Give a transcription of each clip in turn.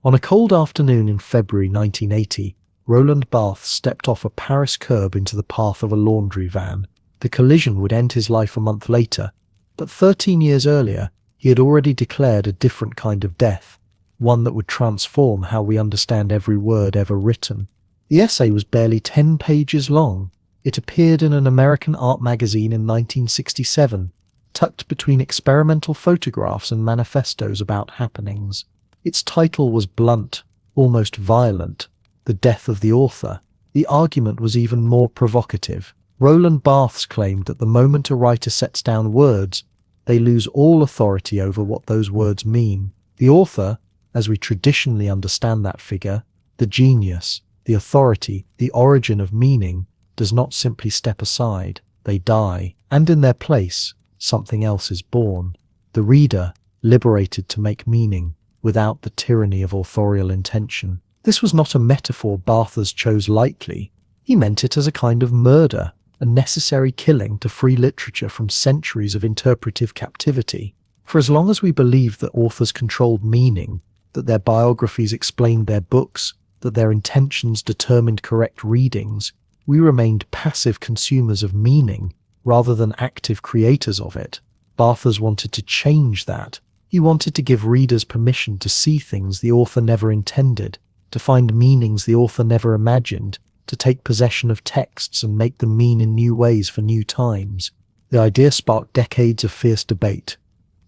On a cold afternoon in February 1980, Roland Barthes stepped off a Paris curb into the path of a laundry van. The collision would end his life a month later, but 13 years earlier, he had already declared a different kind of death, one that would transform how we understand every word ever written. The essay was barely 10 pages long. It appeared in an American art magazine in 1967, tucked between experimental photographs and manifestos about happenings. Its title was blunt, almost violent, The Death of the Author. The argument was even more provocative. Roland Barthes claimed that the moment a writer sets down words, they lose all authority over what those words mean. The author, as we traditionally understand that figure, the genius, the authority, the origin of meaning, does not simply step aside. They die, and in their place, something else is born. The reader, liberated to make meaning, without the tyranny of authorial intention. This was not a metaphor Barthes chose lightly. He meant it as a kind of murder, a necessary killing to free literature from centuries of interpretive captivity. For as long as we believed that authors controlled meaning, that their biographies explained their books, that their intentions determined correct readings, we remained passive consumers of meaning rather than active creators of it. Barthes wanted to change that. He wanted to give readers permission to see things the author never intended, to find meanings the author never imagined, to take possession of texts and make them mean in new ways for new times. The idea sparked decades of fierce debate.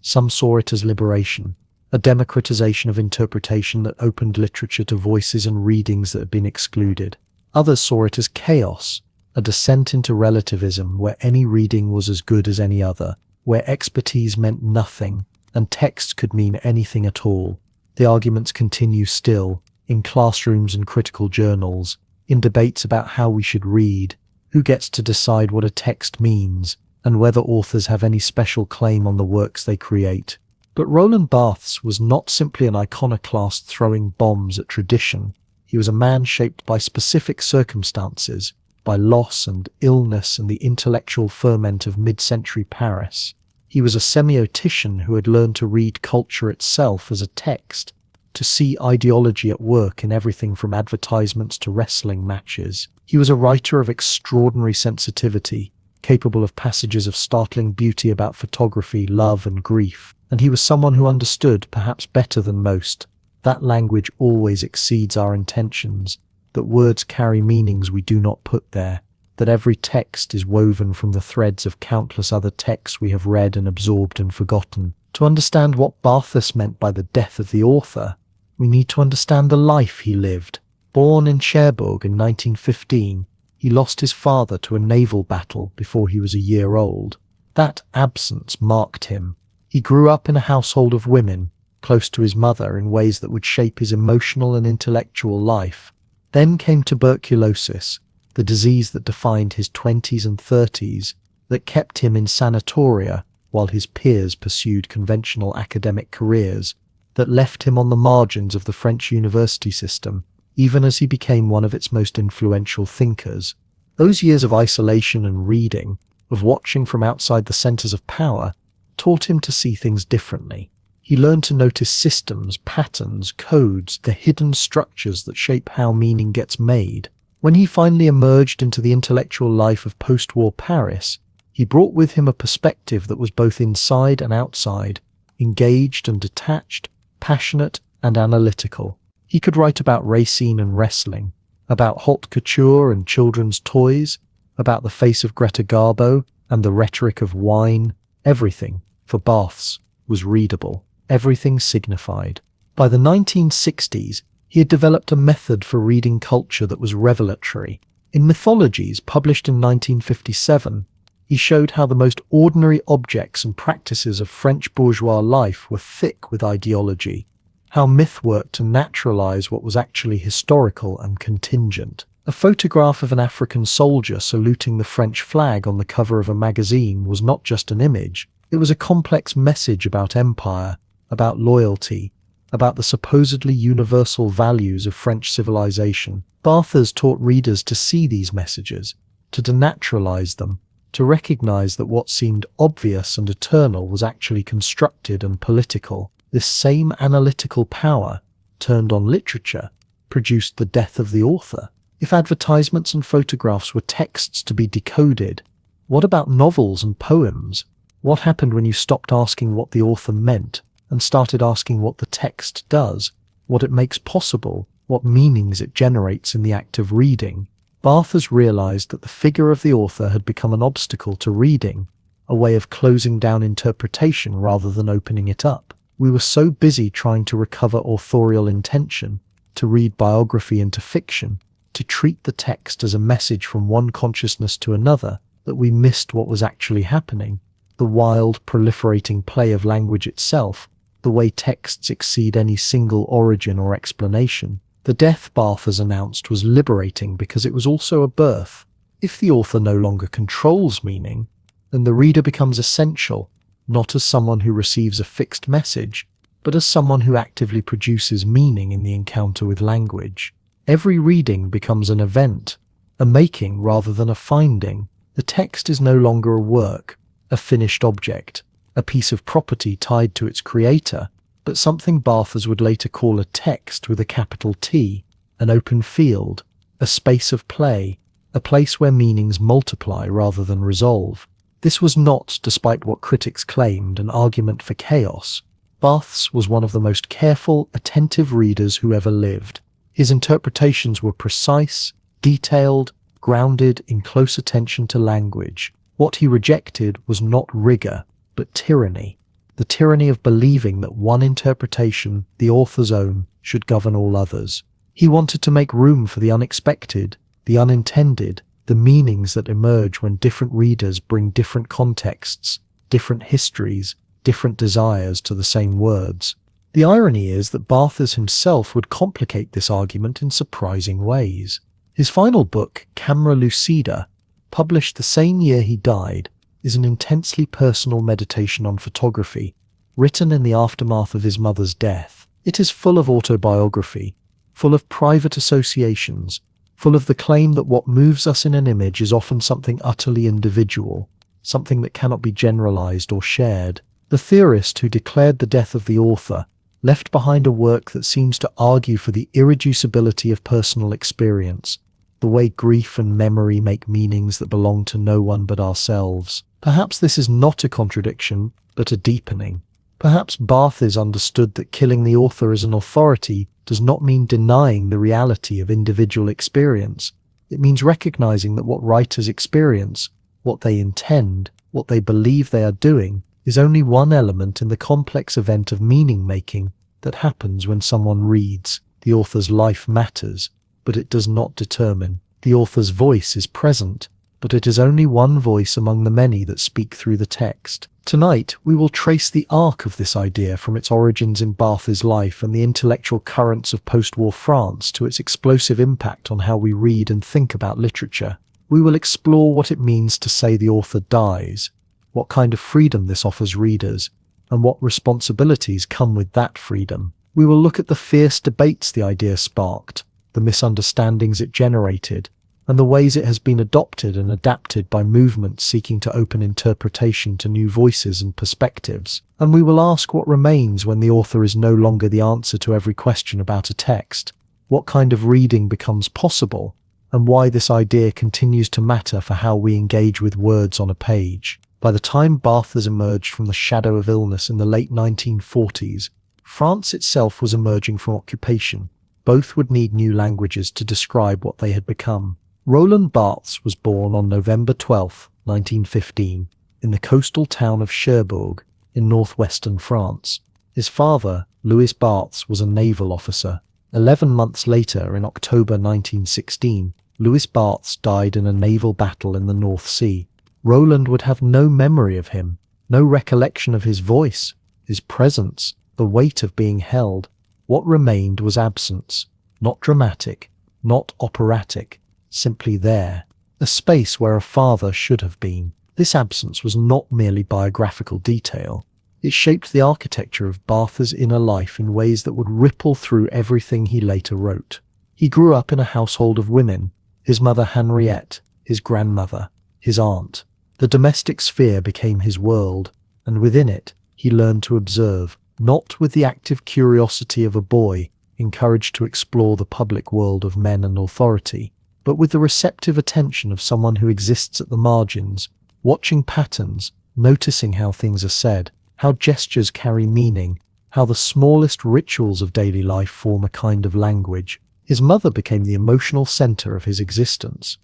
Some saw it as liberation, a democratization of interpretation that opened literature to voices and readings that had been excluded. Others saw it as chaos, a descent into relativism where any reading was as good as any other, where expertise meant nothing, and text could mean anything at all. The arguments continue still, in classrooms and critical journals, in debates about how we should read, who gets to decide what a text means, and whether authors have any special claim on the works they create. But Roland Barthes was not simply an iconoclast throwing bombs at tradition. He was a man shaped by specific circumstances, by loss and illness and the intellectual ferment of mid-century Paris. He was a semiotician who had learned to read culture itself as a text, to see ideology at work in everything from advertisements to wrestling matches. He was a writer of extraordinary sensitivity, capable of passages of startling beauty about photography, love, and grief. And he was someone who understood, perhaps better than most, that language always exceeds our intentions, that words carry meanings we do not put there, that every text is woven from the threads of countless other texts we have read and absorbed and forgotten. To understand what Barthes meant by the death of the author, we need to understand the life he lived. Born in Cherbourg in 1915, he lost his father to a naval battle before he was a year old. That absence marked him. He grew up in a household of women, close to his mother in ways that would shape his emotional and intellectual life. Then came tuberculosis, the disease that defined his 20s and 30s, that kept him in sanatoria while his peers pursued conventional academic careers, that left him on the margins of the French university system, even as he became one of its most influential thinkers. Those years of isolation and reading, of watching from outside the centers of power, taught him to see things differently. He learned to notice systems, patterns, codes, the hidden structures that shape how meaning gets made. When he finally emerged into the intellectual life of post-war Paris, he brought with him a perspective that was both inside and outside, engaged and detached, passionate and analytical. He could write about racing and wrestling, about haute couture and children's toys, about the face of Greta Garbo and the rhetoric of wine. Everything, for Barthes, was readable. Everything signified. By the 1960s, he had developed a method for reading culture that was revelatory. In Mythologies, published in 1957, he showed how the most ordinary objects and practices of French bourgeois life were thick with ideology, how myth worked to naturalize what was actually historical and contingent. A photograph of an African soldier saluting the French flag on the cover of a magazine was not just an image, it was a complex message about empire, about loyalty, about the supposedly universal values of French civilization. Barthes taught readers to see these messages, to denaturalize them, to recognize that what seemed obvious and eternal was actually constructed and political. This same analytical power, turned on literature, produced the death of the author? If advertisements and photographs were texts to be decoded, what about novels and poems? What happened when you stopped asking what the author meant and started asking what the text does, what it makes possible, what meanings it generates in the act of reading? Barthes realized that the figure of the author had become an obstacle to reading, a way of closing down interpretation rather than opening it up. We were so busy trying to recover authorial intention, to read biography into fiction, to treat the text as a message from one consciousness to another, that we missed what was actually happening, the wild, proliferating play of language itself, the way texts exceed any single origin or explanation. The death Barthes announced was liberating because it was also a birth. If the author no longer controls meaning, then the reader becomes essential, not as someone who receives a fixed message, but as someone who actively produces meaning in the encounter with language. Every reading becomes an event, a making rather than a finding. The text is no longer a work, a finished object, a piece of property tied to its creator, but something Barthes would later call a text with a capital T, an open field, a space of play, a place where meanings multiply rather than resolve. This was not, despite what critics claimed, an argument for chaos. Barthes was one of the most careful, attentive readers who ever lived. His interpretations were precise, detailed, grounded in close attention to language. What he rejected was not rigor, but tyranny. The tyranny of believing that one interpretation, the author's own, should govern all others. He wanted to make room for the unexpected, the unintended, the meanings that emerge when different readers bring different contexts, different histories, different desires to the same words. The irony is that Barthes himself would complicate this argument in surprising ways. His final book, Camera Lucida, published the same year he died, is an intensely personal meditation on photography, written in the aftermath of his mother's death. It is full of autobiography, full of private associations, full of the claim that what moves us in an image is often something utterly individual, something that cannot be generalized or shared. The theorist who declared the death of the author left behind a work that seems to argue for the irreducibility of personal experience, the way grief and memory make meanings that belong to no one but ourselves. Perhaps this is not a contradiction, but a deepening. Perhaps Barthes understood that killing the author as an authority does not mean denying the reality of individual experience. It means recognizing that what writers experience, what they intend, what they believe they are doing, is only one element in the complex event of meaning-making that happens when someone reads. The author's life matters, but it does not determine. The author's voice is present, but it is only one voice among the many that speak through the text. Tonight, we will trace the arc of this idea from its origins in Barthes' life and the intellectual currents of post-war France to its explosive impact on how we read and think about literature. We will explore what it means to say the author dies, what kind of freedom this offers readers, and what responsibilities come with that freedom. We will look at the fierce debates the idea sparked, the misunderstandings it generated, and the ways it has been adopted and adapted by movements seeking to open interpretation to new voices and perspectives. And we will ask what remains when the author is no longer the answer to every question about a text, what kind of reading becomes possible, and why this idea continues to matter for how we engage with words on a page. By the time Barthes emerged from the shadow of illness in the late 1940s, France itself was emerging from occupation. Both would need new languages to describe what they had become. Roland Barthes was born on November 12, 1915, in the coastal town of Cherbourg, in northwestern France. His father, Louis Barthes, was a naval officer. 11 months later, in October 1916, Louis Barthes died in a naval battle in the North Sea. Roland would have no memory of him, no recollection of his voice, his presence, the weight of being held. What remained was absence, not dramatic, not operatic, simply there, a space where a father should have been. This absence was not merely biographical detail. It shaped the architecture of Barthes' inner life in ways that would ripple through everything he later wrote. He grew up in a household of women, his mother Henriette, his grandmother, his aunt. The domestic sphere became his world, and within it, he learned to observe, not with the active curiosity of a boy, encouraged to explore the public world of men and authority, but with the receptive attention of someone who exists at the margins, watching patterns, noticing how things are said, how gestures carry meaning, how the smallest rituals of daily life form a kind of language. His mother became the emotional center of his existence.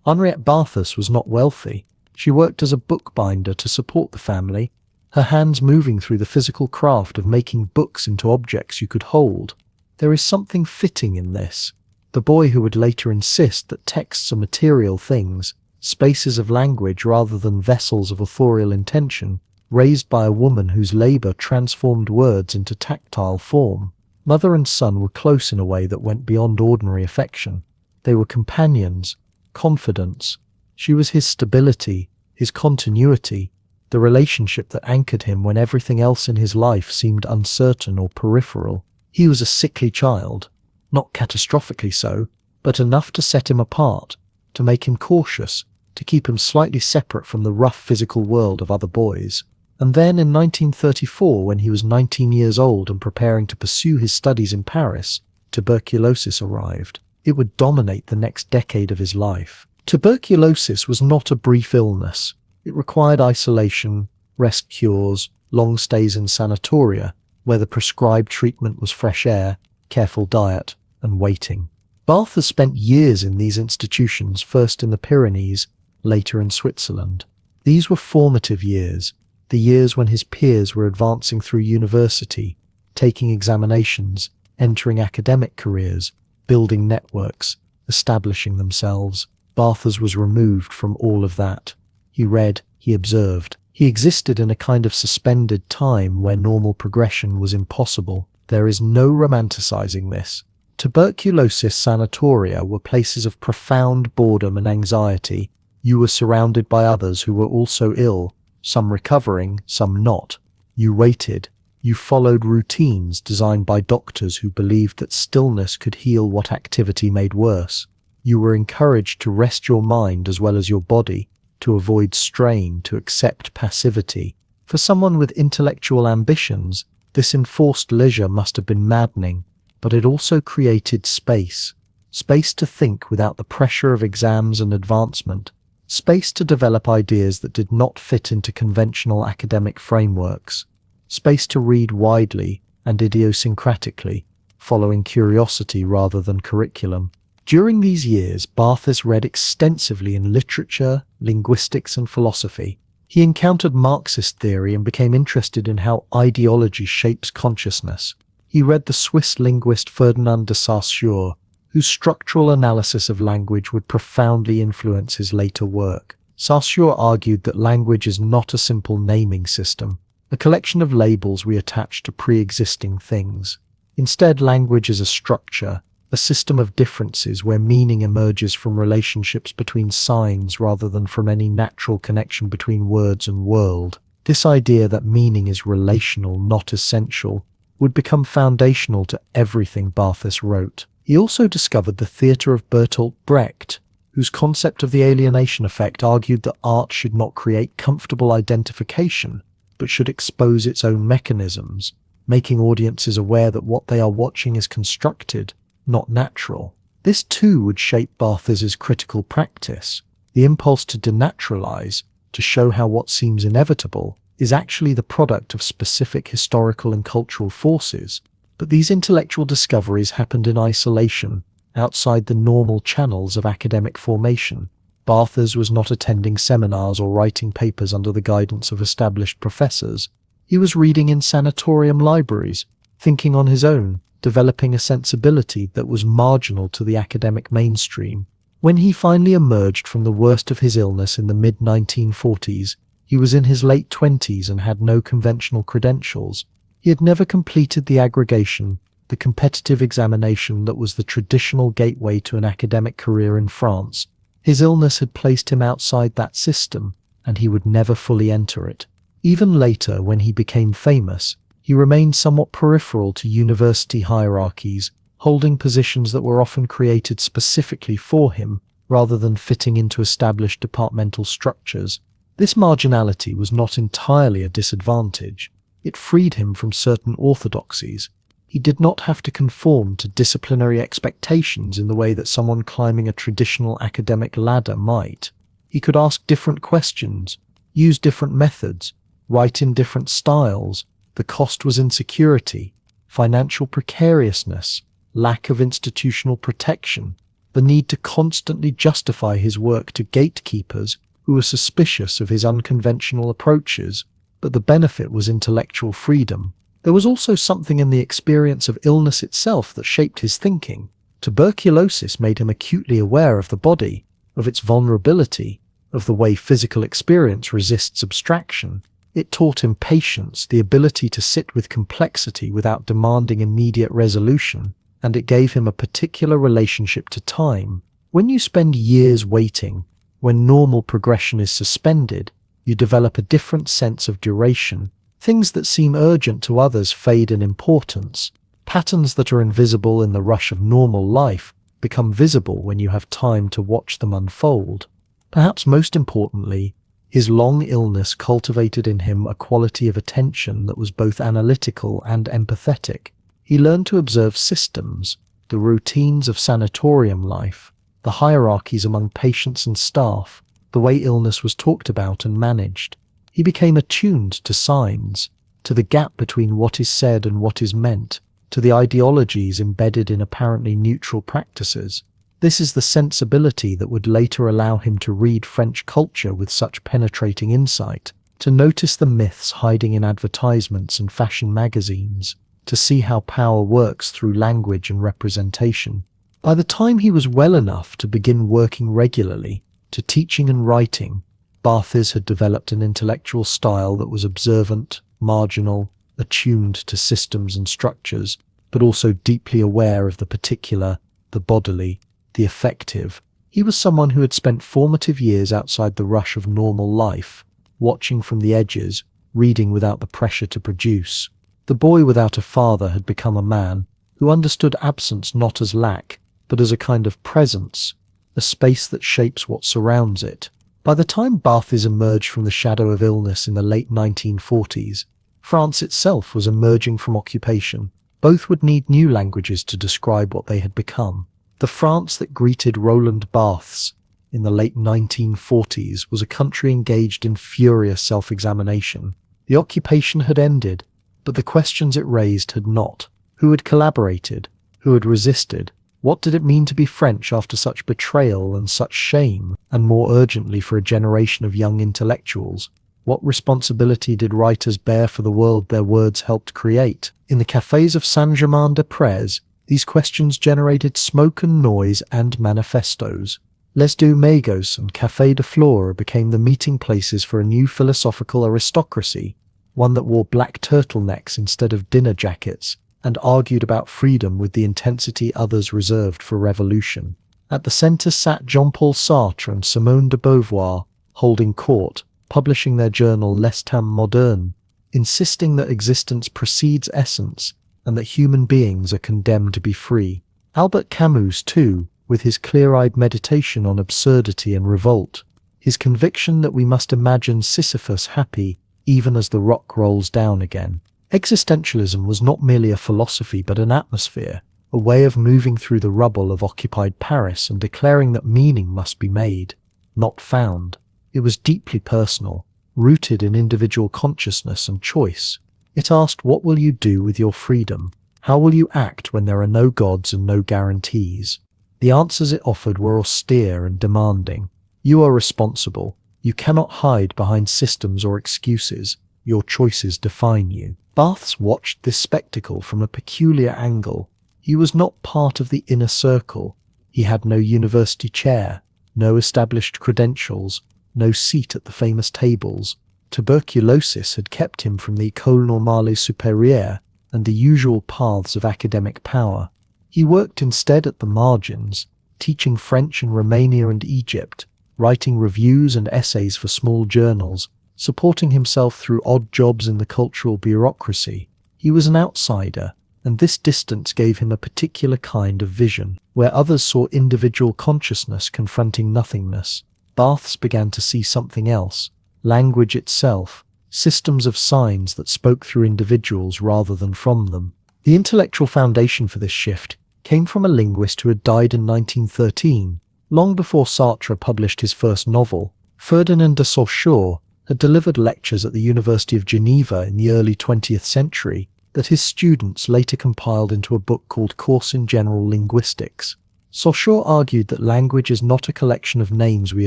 Henriette Barthes was not wealthy. She worked as a bookbinder to support the family, her hands moving through the physical craft of making books into objects you could hold. There is something fitting in this. The boy who would later insist that texts are material things, spaces of language rather than vessels of authorial intention, raised by a woman whose labor transformed words into tactile form. Mother and son were close in a way that went beyond ordinary affection. They were companions, confidants. She was his stability, his continuity, the relationship that anchored him when everything else in his life seemed uncertain or peripheral. He was a sickly child, not catastrophically so, but enough to set him apart, to make him cautious, to keep him slightly separate from the rough physical world of other boys. And then in 1934, when he was 19 years old and preparing to pursue his studies in Paris, tuberculosis arrived. It would dominate the next decade of his life. Tuberculosis was not a brief illness. It required isolation, rest cures, long stays in sanatoria, where the prescribed treatment was fresh air, careful diet, and waiting. Barthes spent years in these institutions, first in the Pyrenees, later in Switzerland. These were formative years, the years when his peers were advancing through university, taking examinations, entering academic careers, building networks, establishing themselves. Barthes was removed from all of that. He read, he observed. He existed in a kind of suspended time where normal progression was impossible. There is no romanticizing this. Tuberculosis sanatoria were places of profound boredom and anxiety. You were surrounded by others who were also ill, some recovering, some not. You waited. You followed routines designed by doctors who believed that stillness could heal what activity made worse. You were encouraged to rest your mind as well as your body, to avoid strain, to accept passivity. For someone with intellectual ambitions, this enforced leisure must have been maddening, but it also created space. Space to think without the pressure of exams and advancement. Space to develop ideas that did not fit into conventional academic frameworks. Space to read widely and idiosyncratically, following curiosity rather than curriculum. During these years, Barthes read extensively in literature, linguistics, and philosophy. He encountered Marxist theory and became interested in how ideology shapes consciousness. He read the Swiss linguist Ferdinand de Saussure, whose structural analysis of language would profoundly influence his later work. Saussure argued that language is not a simple naming system, a collection of labels we attach to pre-existing things. Instead, language is a structure, a system of differences where meaning emerges from relationships between signs rather than from any natural connection between words and world. This idea that meaning is relational, not essential, would become foundational to everything Barthes wrote. He also discovered the theatre of Bertolt Brecht, whose concept of the alienation effect argued that art should not create comfortable identification, but should expose its own mechanisms, making audiences aware that what they are watching is constructed, not natural. This too would shape Barthes's critical practice. The impulse to denaturalize, to show how what seems inevitable, is actually the product of specific historical and cultural forces. But these intellectual discoveries happened in isolation, outside the normal channels of academic formation. Barthes was not attending seminars or writing papers under the guidance of established professors. He was reading in sanatorium libraries, thinking on his own, developing a sensibility that was marginal to the academic mainstream. When he finally emerged from the worst of his illness in the mid-1940s, he was in his late 20s and had no conventional credentials. He had never completed the aggregation, the competitive examination that was the traditional gateway to an academic career in France. His illness had placed him outside that system, and he would never fully enter it. Even later, when he became famous, he remained somewhat peripheral to university hierarchies, holding positions that were often created specifically for him, rather than fitting into established departmental structures. This marginality was not entirely a disadvantage. It freed him from certain orthodoxies. He did not have to conform to disciplinary expectations in the way that someone climbing a traditional academic ladder might. He could ask different questions, use different methods, write in different styles. The cost was insecurity, financial precariousness, lack of institutional protection, the need to constantly justify his work to gatekeepers who were suspicious of his unconventional approaches. But the benefit was intellectual freedom. There was also something in the experience of illness itself that shaped his thinking. Tuberculosis made him acutely aware of the body, of its vulnerability, of the way physical experience resists abstraction. It taught him patience, the ability to sit with complexity without demanding immediate resolution, and it gave him a particular relationship to time. When you spend years waiting, when normal progression is suspended, you develop a different sense of duration. Things that seem urgent to others fade in importance. Patterns that are invisible in the rush of normal life become visible when you have time to watch them unfold. Perhaps most importantly, his long illness cultivated in him a quality of attention that was both analytical and empathetic. He learned to observe systems, the routines of sanatorium life, the hierarchies among patients and staff, the way illness was talked about and managed. He became attuned to signs, to the gap between what is said and what is meant, to the ideologies embedded in apparently neutral practices. This is the sensibility that would later allow him to read French culture with such penetrating insight, to notice the myths hiding in advertisements and fashion magazines, to see how power works through language and representation. By the time he was well enough to begin working regularly, to teaching and writing, Barthes had developed an intellectual style that was observant, marginal, attuned to systems and structures, but also deeply aware of the particular, the bodily, the affective. He was someone who had spent formative years outside the rush of normal life, watching from the edges, reading without the pressure to produce. The boy without a father had become a man who understood absence not as lack, but as a kind of presence, a space that shapes what surrounds it. By the time Barthes emerged from the shadow of illness in the late 1940s, France itself was emerging from occupation. Both would need new languages to describe what they had become. The France that greeted Roland Barthes in the late 1940s was a country engaged in furious self-examination. The occupation had ended, but the questions it raised had not. Who had collaborated? Who had resisted? What did it mean to be French after such betrayal and such shame, and more urgently for a generation of young intellectuals? What responsibility did writers bear for the world their words helped create? In the cafés of Saint-Germain-des-Prés, these questions generated smoke and noise and manifestos. Les Deux Magos and Café de Flore became the meeting places for a new philosophical aristocracy, one that wore black turtlenecks instead of dinner jackets, and argued about freedom with the intensity others reserved for revolution. At the centre sat Jean-Paul Sartre and Simone de Beauvoir, holding court, publishing their journal L'Estam Moderne, insisting that existence precedes essence and that human beings are condemned to be free. Albert Camus, too, with his clear-eyed meditation on absurdity and revolt, his conviction that we must imagine Sisyphus happy even as the rock rolls down again. Existentialism was not merely a philosophy but an atmosphere, a way of moving through the rubble of occupied Paris and declaring that meaning must be made, not found. It was deeply personal, rooted in individual consciousness and choice. It asked, what will you do with your freedom? How will you act when there are no gods and no guarantees? The answers it offered were austere and demanding. You are responsible. You cannot hide behind systems or excuses. Your choices define you. Barthes watched this spectacle from a peculiar angle. He was not part of the inner circle. He had no university chair, no established credentials, no seat at the famous tables. Tuberculosis had kept him from the École Normale Supérieure and the usual paths of academic power. He worked instead at the margins, teaching French in Romania and Egypt, writing reviews and essays for small journals, supporting himself through odd jobs in the cultural bureaucracy. He was an outsider, and this distance gave him a particular kind of vision. Where others saw individual consciousness confronting nothingness, Barthes began to see something else: language itself, systems of signs that spoke through individuals rather than from them. The intellectual foundation for this shift came from a linguist who had died in 1913, long before Sartre published his first novel. Ferdinand de Saussure had delivered lectures at the University of Geneva in the early 20th century that his students later compiled into a book called Course in General Linguistics. Saussure argued that language is not a collection of names we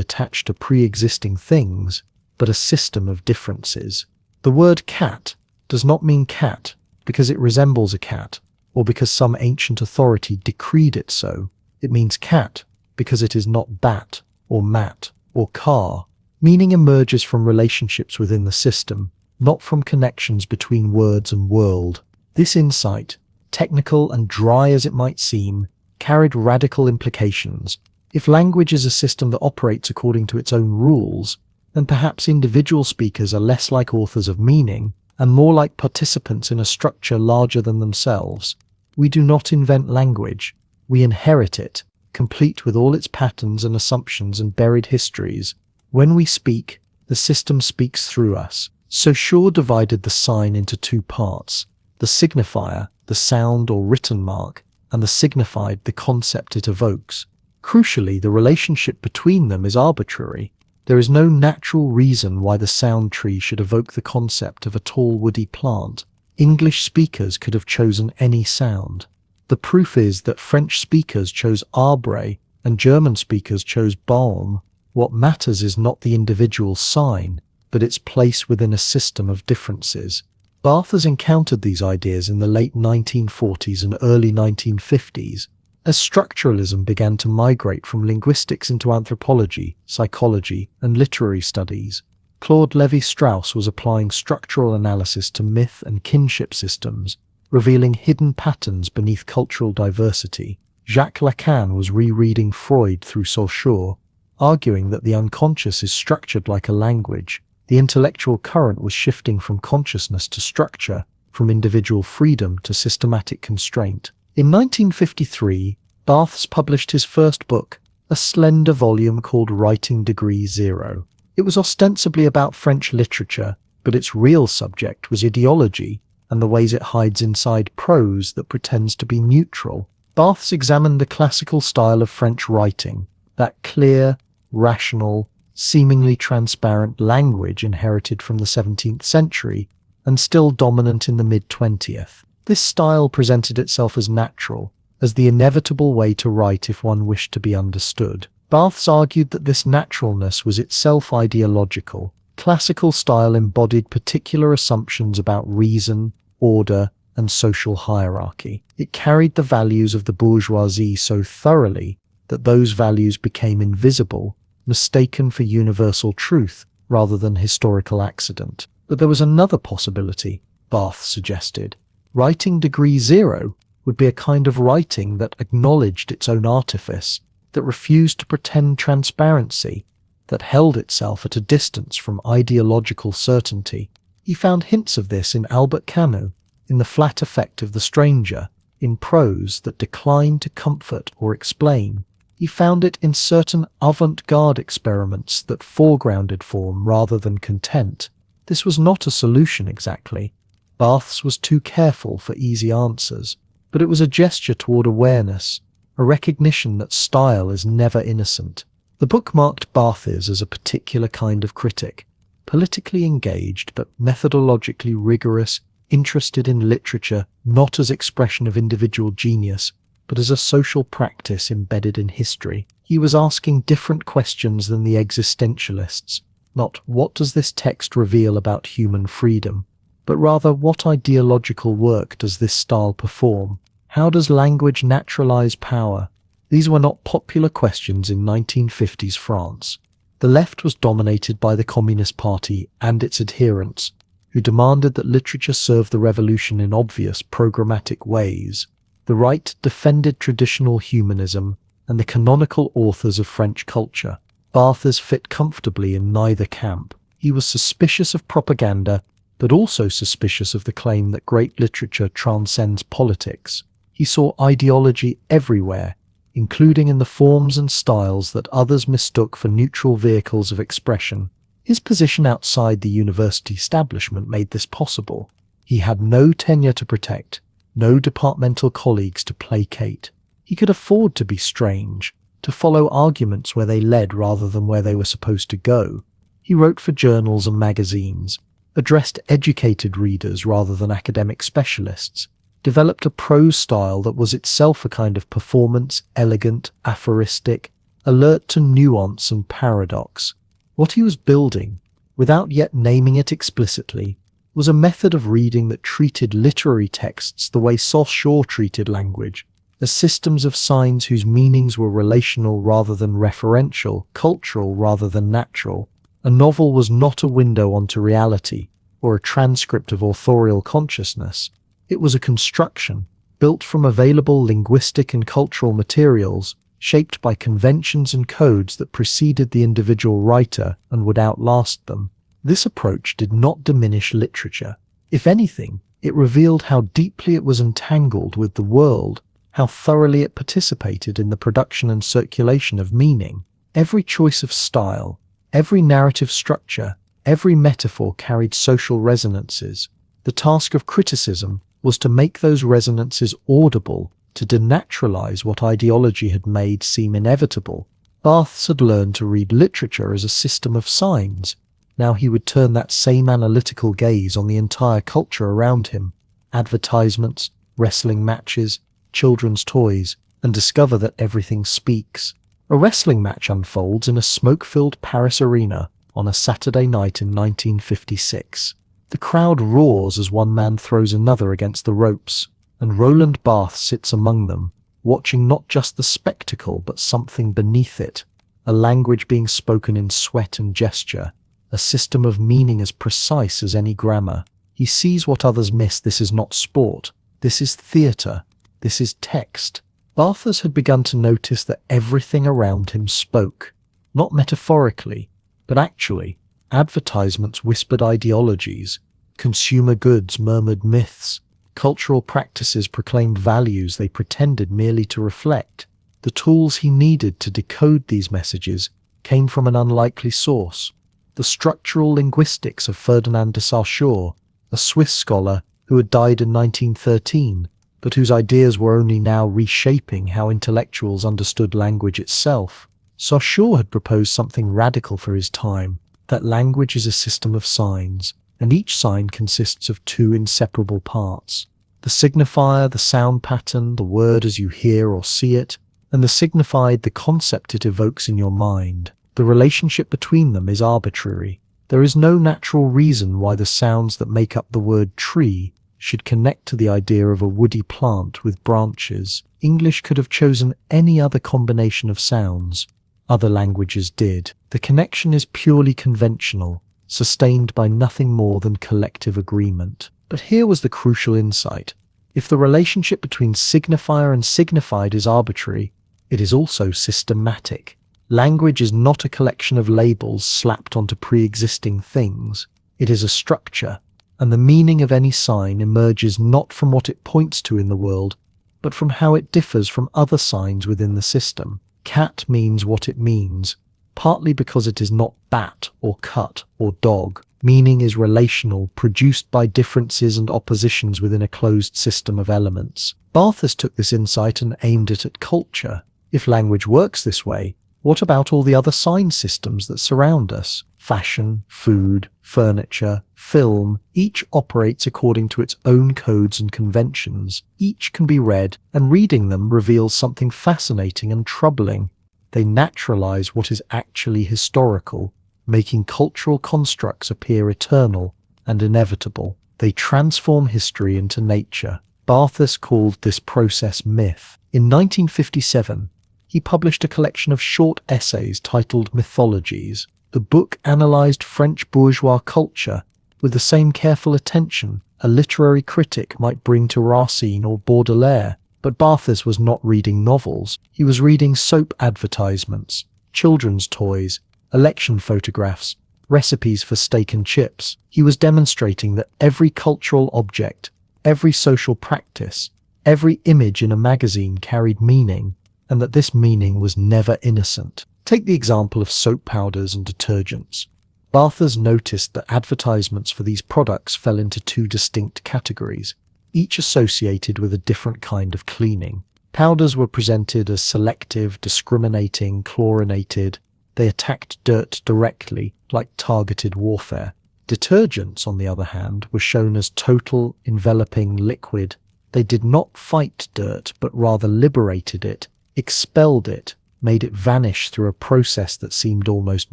attach to pre-existing things, but a system of differences. The word cat does not mean cat because it resembles a cat, or because some ancient authority decreed it so. It means cat because it is not bat, or mat, or car. Meaning emerges from relationships within the system, not from connections between words and world. This insight, technical and dry as it might seem, carried radical implications. If language is a system that operates according to its own rules, then perhaps individual speakers are less like authors of meaning and more like participants in a structure larger than themselves. We do not invent language, we inherit it, complete with all its patterns and assumptions and buried histories. When we speak, the system speaks through us. Saussure divided the sign into two parts: the signifier, the sound or written mark, and the signified, the concept it evokes. Crucially, the relationship between them is arbitrary. There is no natural reason why the sound tree should evoke the concept of a tall woody plant. English speakers could have chosen any sound. The proof is that French speakers chose arbre and German speakers chose balm. What matters is not the individual sign, but its place within a system of differences. Barthes encountered these ideas in the late 1940s and early 1950s, as structuralism began to migrate from linguistics into anthropology, psychology, and literary studies. Claude Lévi-Strauss was applying structural analysis to myth and kinship systems, revealing hidden patterns beneath cultural diversity. Jacques Lacan was rereading Freud through Saussure, arguing that the unconscious is structured like a language. The intellectual current was shifting from consciousness to structure, from individual freedom to systematic constraint. In 1953, Barthes published his first book, a slender volume called Writing Degree Zero. It was ostensibly about French literature, but its real subject was ideology and the ways it hides inside prose that pretends to be neutral. Barthes examined the classical style of French writing, that clear, rational, seemingly transparent language inherited from the 17th century and still dominant in the mid-20th. This style presented itself as natural, as the inevitable way to write if one wished to be understood. Barthes argued that this naturalness was itself ideological. Classical style embodied particular assumptions about reason, order, and social hierarchy. It carried the values of the bourgeoisie so thoroughly that those values became invisible, mistaken for universal truth rather than historical accident. But there was another possibility, Barthes suggested. Writing Degree Zero would be a kind of writing that acknowledged its own artifice, that refused to pretend transparency, that held itself at a distance from ideological certainty. He found hints of this in Albert Camus, in The Flat Effect of the Stranger, in prose that declined to comfort or explain. He found it in certain avant-garde experiments that foregrounded form rather than content. This was not a solution exactly. Barthes was too careful for easy answers, but it was a gesture toward awareness, a recognition that style is never innocent. The book marked Barthes as a particular kind of critic, politically engaged but methodologically rigorous, interested in literature not as expression of individual genius, but as a social practice embedded in history. He was asking different questions than the existentialists, not what does this text reveal about human freedom, but rather what ideological work does this style perform? How does language naturalize power? These were not popular questions in 1950s France. The left was dominated by the Communist Party and its adherents, who demanded that literature serve the revolution in obvious, programmatic ways. The right defended traditional humanism and the canonical authors of French culture. Barthes fit comfortably in neither camp. He was suspicious of propaganda, but also suspicious of the claim that great literature transcends politics. He saw ideology everywhere, including in the forms and styles that others mistook for neutral vehicles of expression. His position outside the university establishment made this possible. He had no tenure to protect, no departmental colleagues to placate. He could afford to be strange, to follow arguments where they led rather than where they were supposed to go. He wrote for journals and magazines, addressed educated readers rather than academic specialists, developed a prose style that was itself a kind of performance, elegant, aphoristic, alert to nuance and paradox. What he was building, without yet naming it explicitly, was a method of reading that treated literary texts the way Saussure treated language, as systems of signs whose meanings were relational rather than referential, cultural rather than natural. A novel was not a window onto reality, or a transcript of authorial consciousness. It was a construction, built from available linguistic and cultural materials, shaped by conventions and codes that preceded the individual writer and would outlast them. This approach did not diminish literature. If anything, it revealed how deeply it was entangled with the world, how thoroughly it participated in the production and circulation of meaning. Every choice of style, every narrative structure, every metaphor carried social resonances. The task of criticism was to make those resonances audible, to denaturalize what ideology had made seem inevitable. Barthes had learned to read literature as a system of signs. Now he would turn that same analytical gaze on the entire culture around him, advertisements, wrestling matches, children's toys, and discover that everything speaks. A wrestling match unfolds in a smoke-filled Paris arena on a Saturday night in 1956. The crowd roars as one man throws another against the ropes, and Roland Barthes sits among them, watching not just the spectacle but something beneath it, a language being spoken in sweat and gesture, a system of meaning as precise as any grammar. He sees what others miss. This is not sport. This is theatre. This is text. Barthes had begun to notice that everything around him spoke, not metaphorically, but actually. Advertisements whispered ideologies, consumer goods murmured myths, cultural practices proclaimed values they pretended merely to reflect. The tools he needed to decode these messages came from an unlikely source: the structural linguistics of Ferdinand de Saussure, a Swiss scholar who had died in 1913, but whose ideas were only now reshaping how intellectuals understood language itself. Saussure had proposed something radical for his time, that language is a system of signs, and each sign consists of two inseparable parts: the signifier, the sound pattern, the word as you hear or see it, and the signified, the concept it evokes in your mind. The relationship between them is arbitrary. There is no natural reason why the sounds that make up the word tree should connect to the idea of a woody plant with branches. English could have chosen any other combination of sounds. Other languages did. The connection is purely conventional, sustained by nothing more than collective agreement. But here was the crucial insight. If the relationship between signifier and signified is arbitrary, it is also systematic. Language is not a collection of labels slapped onto pre-existing things. It is a structure, and the meaning of any sign emerges not from what it points to in the world, but from how it differs from other signs within the system. Cat means what it means, partly because it is not bat or cut or dog. Meaning is relational, produced by differences and oppositions within a closed system of elements. Barthes took this insight and aimed it at culture. If language works this way, what about all the other sign systems that surround us? Fashion, food, furniture, film, each operates according to its own codes and conventions. Each can be read, and reading them reveals something fascinating and troubling. They naturalize what is actually historical, making cultural constructs appear eternal and inevitable. They transform history into nature. Barthes called this process myth. In 1957, he published a collection of short essays titled Mythologies. The book analyzed French bourgeois culture with the same careful attention a literary critic might bring to Racine or Baudelaire. But Barthes was not reading novels. He was reading soap advertisements, children's toys, election photographs, recipes for steak and chips. He was demonstrating that every cultural object, every social practice, every image in a magazine carried meaning, and that this meaning was never innocent. Take the example of soap powders and detergents. Barthes noticed that advertisements for these products fell into two distinct categories. each associated with a different kind of cleaning. Powders were presented as selective, discriminating, chlorinated. They attacked dirt directly, like targeted warfare. Detergents, on the other hand, were shown as total, enveloping liquid. They did not fight dirt, but rather liberated it, expelled it, made it vanish through a process that seemed almost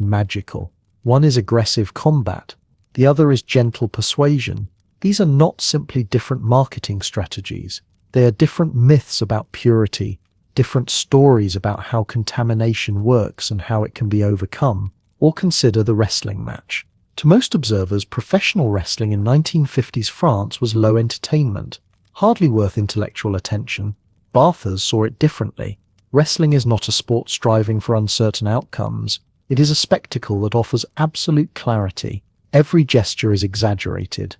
magical. One is aggressive combat, the other is gentle persuasion. These are not simply different marketing strategies. They are different myths about purity, different stories about how contamination works and how it can be overcome. Or consider the wrestling match. To most observers, professional wrestling in 1950s France was low entertainment, hardly worth intellectual attention. Barthes saw it differently. Wrestling is not a sport striving for uncertain outcomes. It is a spectacle that offers absolute clarity. Every gesture is exaggerated,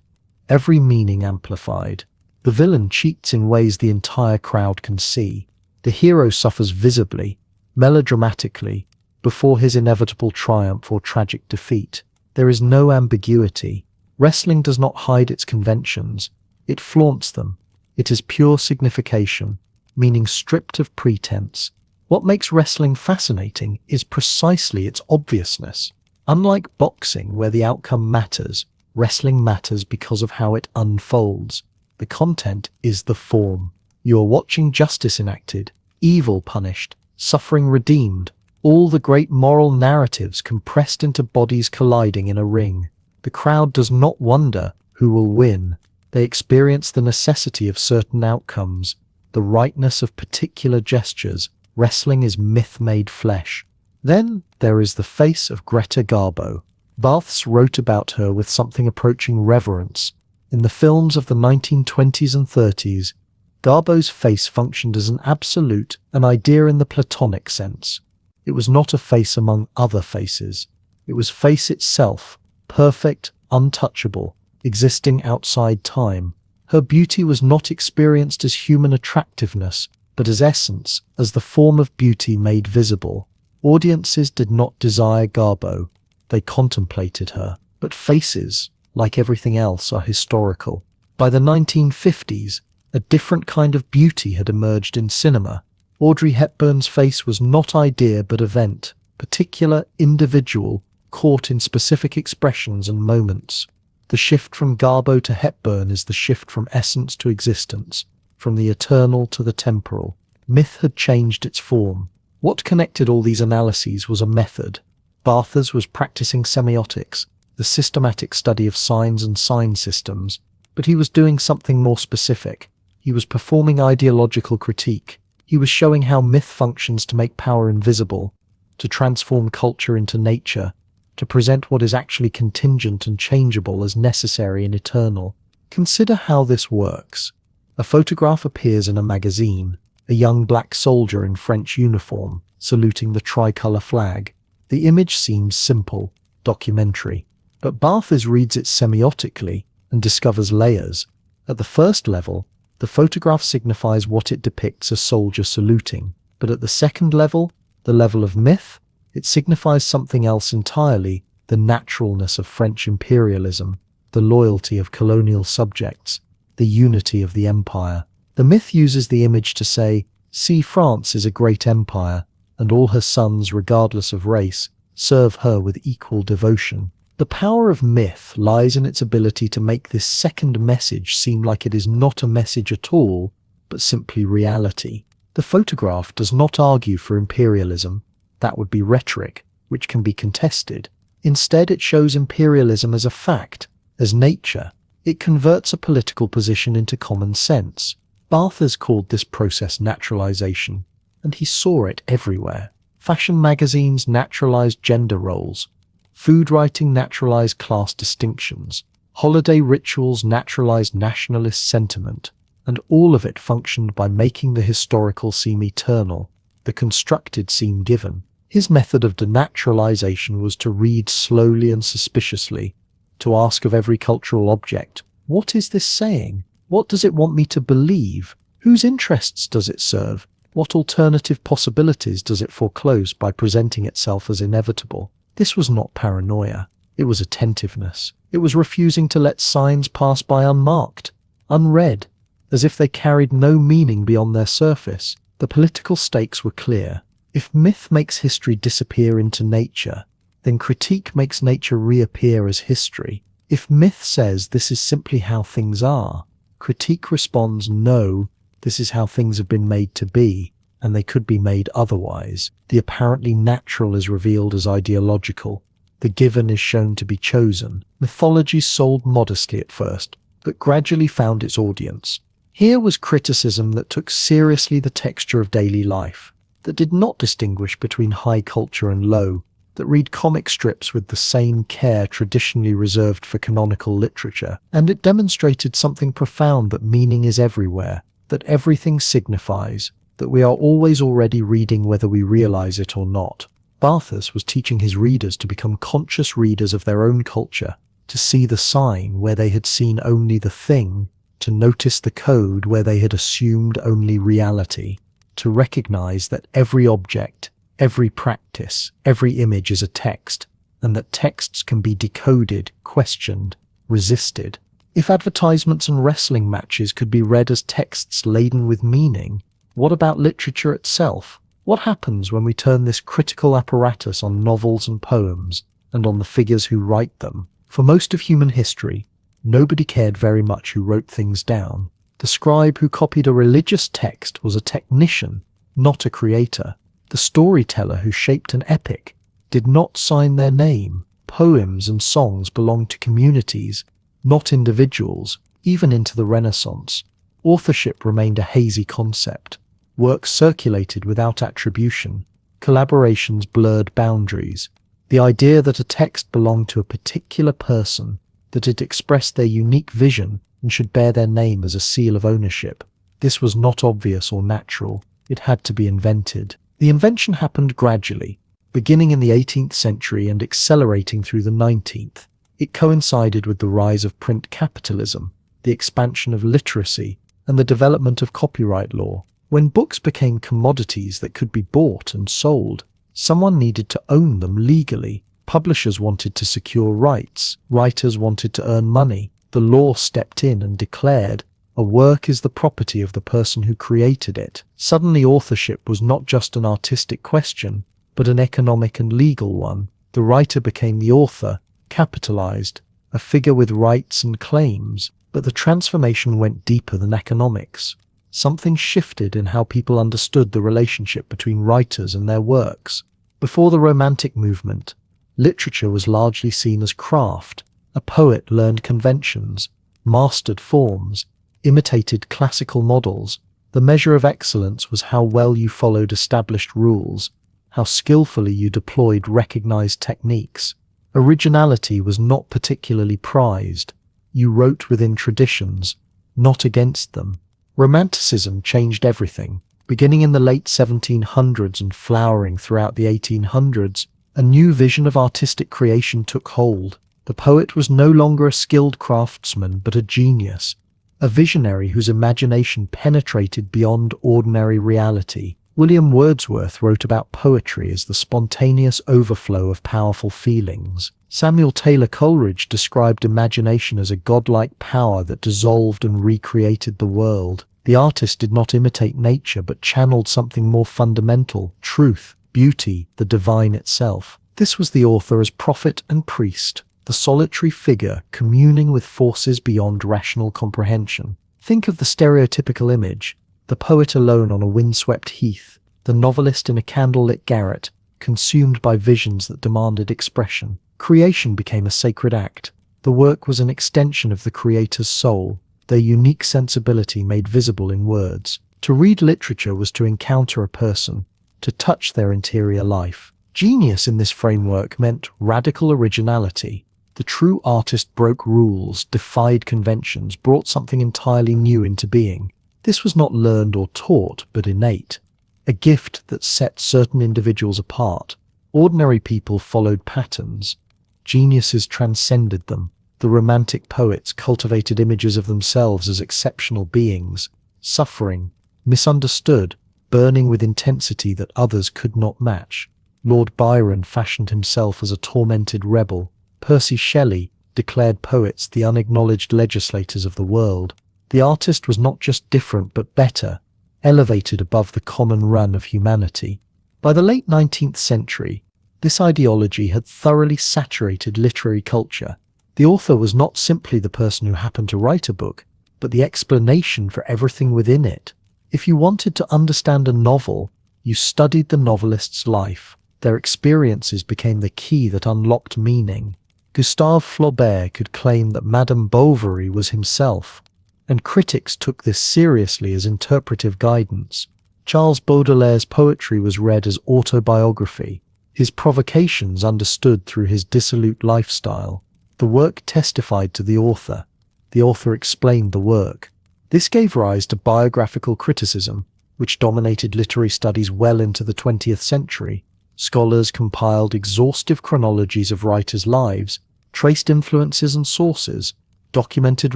every meaning amplified. The villain cheats in ways the entire crowd can see. The hero suffers visibly, melodramatically, before his inevitable triumph or tragic defeat. There is no ambiguity. Wrestling does not hide its conventions. It flaunts them. It is pure signification, meaning stripped of pretense. What makes wrestling fascinating is precisely its obviousness. Unlike boxing, where the outcome matters, wrestling matters because of how it unfolds. The content is the form. You are watching justice enacted, evil punished, suffering redeemed, all the great moral narratives compressed into bodies colliding in a ring. The crowd does not wonder who will win. They experience the necessity of certain outcomes, the rightness of particular gestures. Wrestling is myth made flesh. Then there is the face of Greta Garbo. Barthes wrote about her with something approaching reverence. In the films of the 1920s and 30s, Garbo's face functioned as an absolute, an idea in the Platonic sense. It was not a face among other faces. It was face itself, perfect, untouchable, existing outside time. Her beauty was not experienced as human attractiveness, but as essence, as the form of beauty made visible. Audiences did not desire Garbo. They contemplated her. But faces, like everything else, are historical. By the 1950s, a different kind of beauty had emerged in cinema. Audrey Hepburn's face was not idea but event, particular, individual, caught in specific expressions and moments. The shift from Garbo to Hepburn is the shift from essence to existence, from the eternal to the temporal. Myth had changed its form. What connected all these analyses was a method. Barthes was practicing semiotics, the systematic study of signs and sign systems, but he was doing something more specific. He was performing ideological critique. He was showing how myth functions to make power invisible, to transform culture into nature, to present what is actually contingent and changeable as necessary and eternal. Consider how this works. A photograph appears in a magazine, a young black soldier in French uniform, saluting the tricolour flag. The image seems simple, documentary, but Barthes reads it semiotically and discovers layers. At the first level, the photograph signifies what it depicts: a soldier saluting. But at the second level, the level of myth, it signifies something else entirely: the naturalness of French imperialism, the loyalty of colonial subjects, the unity of the empire. The myth uses the image to say, see, France is a great empire, and all her sons, regardless of race, serve her with equal devotion. The power of myth lies in its ability to make this second message seem like it is not a message at all, but simply reality. The photograph does not argue for imperialism. That would be rhetoric, which can be contested. Instead, it shows imperialism as a fact, as nature. It converts a political position into common sense. Barthes called this process naturalization, and he saw it everywhere. Fashion magazines naturalized gender roles. Food writing naturalized class distinctions. Holiday rituals naturalized nationalist sentiment. And all of it functioned by making the historical seem eternal, the constructed seem given. His method of denaturalization was to read slowly and suspiciously, to ask of every cultural object, what is this saying? What does it want me to believe? Whose interests does it serve? What alternative possibilities does it foreclose by presenting itself as inevitable? This was not paranoia. It was attentiveness. It was refusing to let signs pass by unmarked, unread. as if they carried no meaning beyond their surface. The political stakes were clear. If myth makes history disappear into nature, then critique makes nature reappear as history. If myth says this is simply how things are, critique responds, no, this is how things have been made to be, and they could be made otherwise. The apparently natural is revealed as ideological. The given is shown to be chosen. Mythology sold modestly at first, but gradually found its audience. Here was criticism that took seriously the texture of daily life, that did not distinguish between high culture and low, that read comic strips with the same care traditionally reserved for canonical literature. And it demonstrated something profound, that meaning is everywhere, that everything signifies, that we are always already reading whether we realize it or not. Barthes was teaching his readers to become conscious readers of their own culture, to see the sign where they had seen only the thing, to notice the code where they had assumed only reality, to recognize that every object, every practice, every image is a text, and that texts can be decoded, questioned, resisted. If advertisements and wrestling matches could be read as texts laden with meaning, what about literature itself? What happens when we turn this critical apparatus on novels and poems, and on the figures who write them? For most of human history, nobody cared very much who wrote things down. The scribe who copied a religious text was a technician, not a creator. The storyteller who shaped an epic did not sign their name. Poems and songs belonged to communities, not individuals. Even into the Renaissance, authorship remained a hazy concept. Works circulated without attribution. Collaborations blurred boundaries. The idea that a text belonged to a particular person, that it expressed their unique vision and should bear their name as a seal of ownership, this was not obvious or natural. It had to be invented. The invention happened gradually, beginning in the 18th century and accelerating through the 19th. It coincided with the rise of print capitalism, the expansion of literacy, and the development of copyright law. When books became commodities that could be bought and sold, someone needed to own them legally. Publishers wanted to secure rights. Writers wanted to earn money. The law stepped in and declared, a work is the property of the person who created it. Suddenly authorship was not just an artistic question, but an economic and legal one. The writer became the author, capitalized, a figure with rights and claims. But the transformation went deeper than economics. Something shifted in how people understood the relationship between writers and their works. Before the Romantic movement, literature was largely seen as craft. A poet learned conventions, mastered forms, imitated classical models. The measure of excellence was how well you followed established rules, how skillfully you deployed recognized techniques. Originality was not particularly prized. You wrote within traditions, not against them. Romanticism changed everything. Beginning in the late 1700s and flowering throughout the 1800s, a new vision of artistic creation took hold. The poet was no longer a skilled craftsman, but a genius, a visionary whose imagination penetrated beyond ordinary reality. William Wordsworth wrote about poetry as the spontaneous overflow of powerful feelings. Samuel Taylor Coleridge described imagination as a godlike power that dissolved and recreated the world. The artist did not imitate nature, but channeled something more fundamental, truth, beauty, the divine itself. This was the author as prophet and priest, the solitary figure communing with forces beyond rational comprehension. Think of the stereotypical image: the poet alone on a windswept heath, the novelist in a candlelit garret, consumed by visions that demanded expression. Creation became a sacred act. The work was an extension of the creator's soul, their unique sensibility made visible in words. To read literature was to encounter a person, to touch their interior life. Genius in this framework meant radical originality. The true artist broke rules, defied conventions, brought something entirely new into being. This was not learned or taught, but innate, a gift that set certain individuals apart. Ordinary people followed patterns. Geniuses transcended them. The Romantic poets cultivated images of themselves as exceptional beings, suffering, misunderstood, burning with intensity that others could not match. Lord Byron fashioned himself as a tormented rebel. Percy Shelley declared poets the unacknowledged legislators of the world. The artist was not just different but better, elevated above the common run of humanity. By the late 19th century, this ideology had thoroughly saturated literary culture. The author was not simply the person who happened to write a book, but the explanation for everything within it. If you wanted to understand a novel, you studied the novelist's life. Their experiences became the key that unlocked meaning. Gustave Flaubert could claim that Madame Bovary was himself, and critics took this seriously as interpretive guidance. Charles Baudelaire's poetry was read as autobiography, his provocations understood through his dissolute lifestyle. The work testified to the author explained the work. This gave rise to biographical criticism, which dominated literary studies well into the 20th century. Scholars compiled exhaustive chronologies of writers' lives, traced influences and sources, documented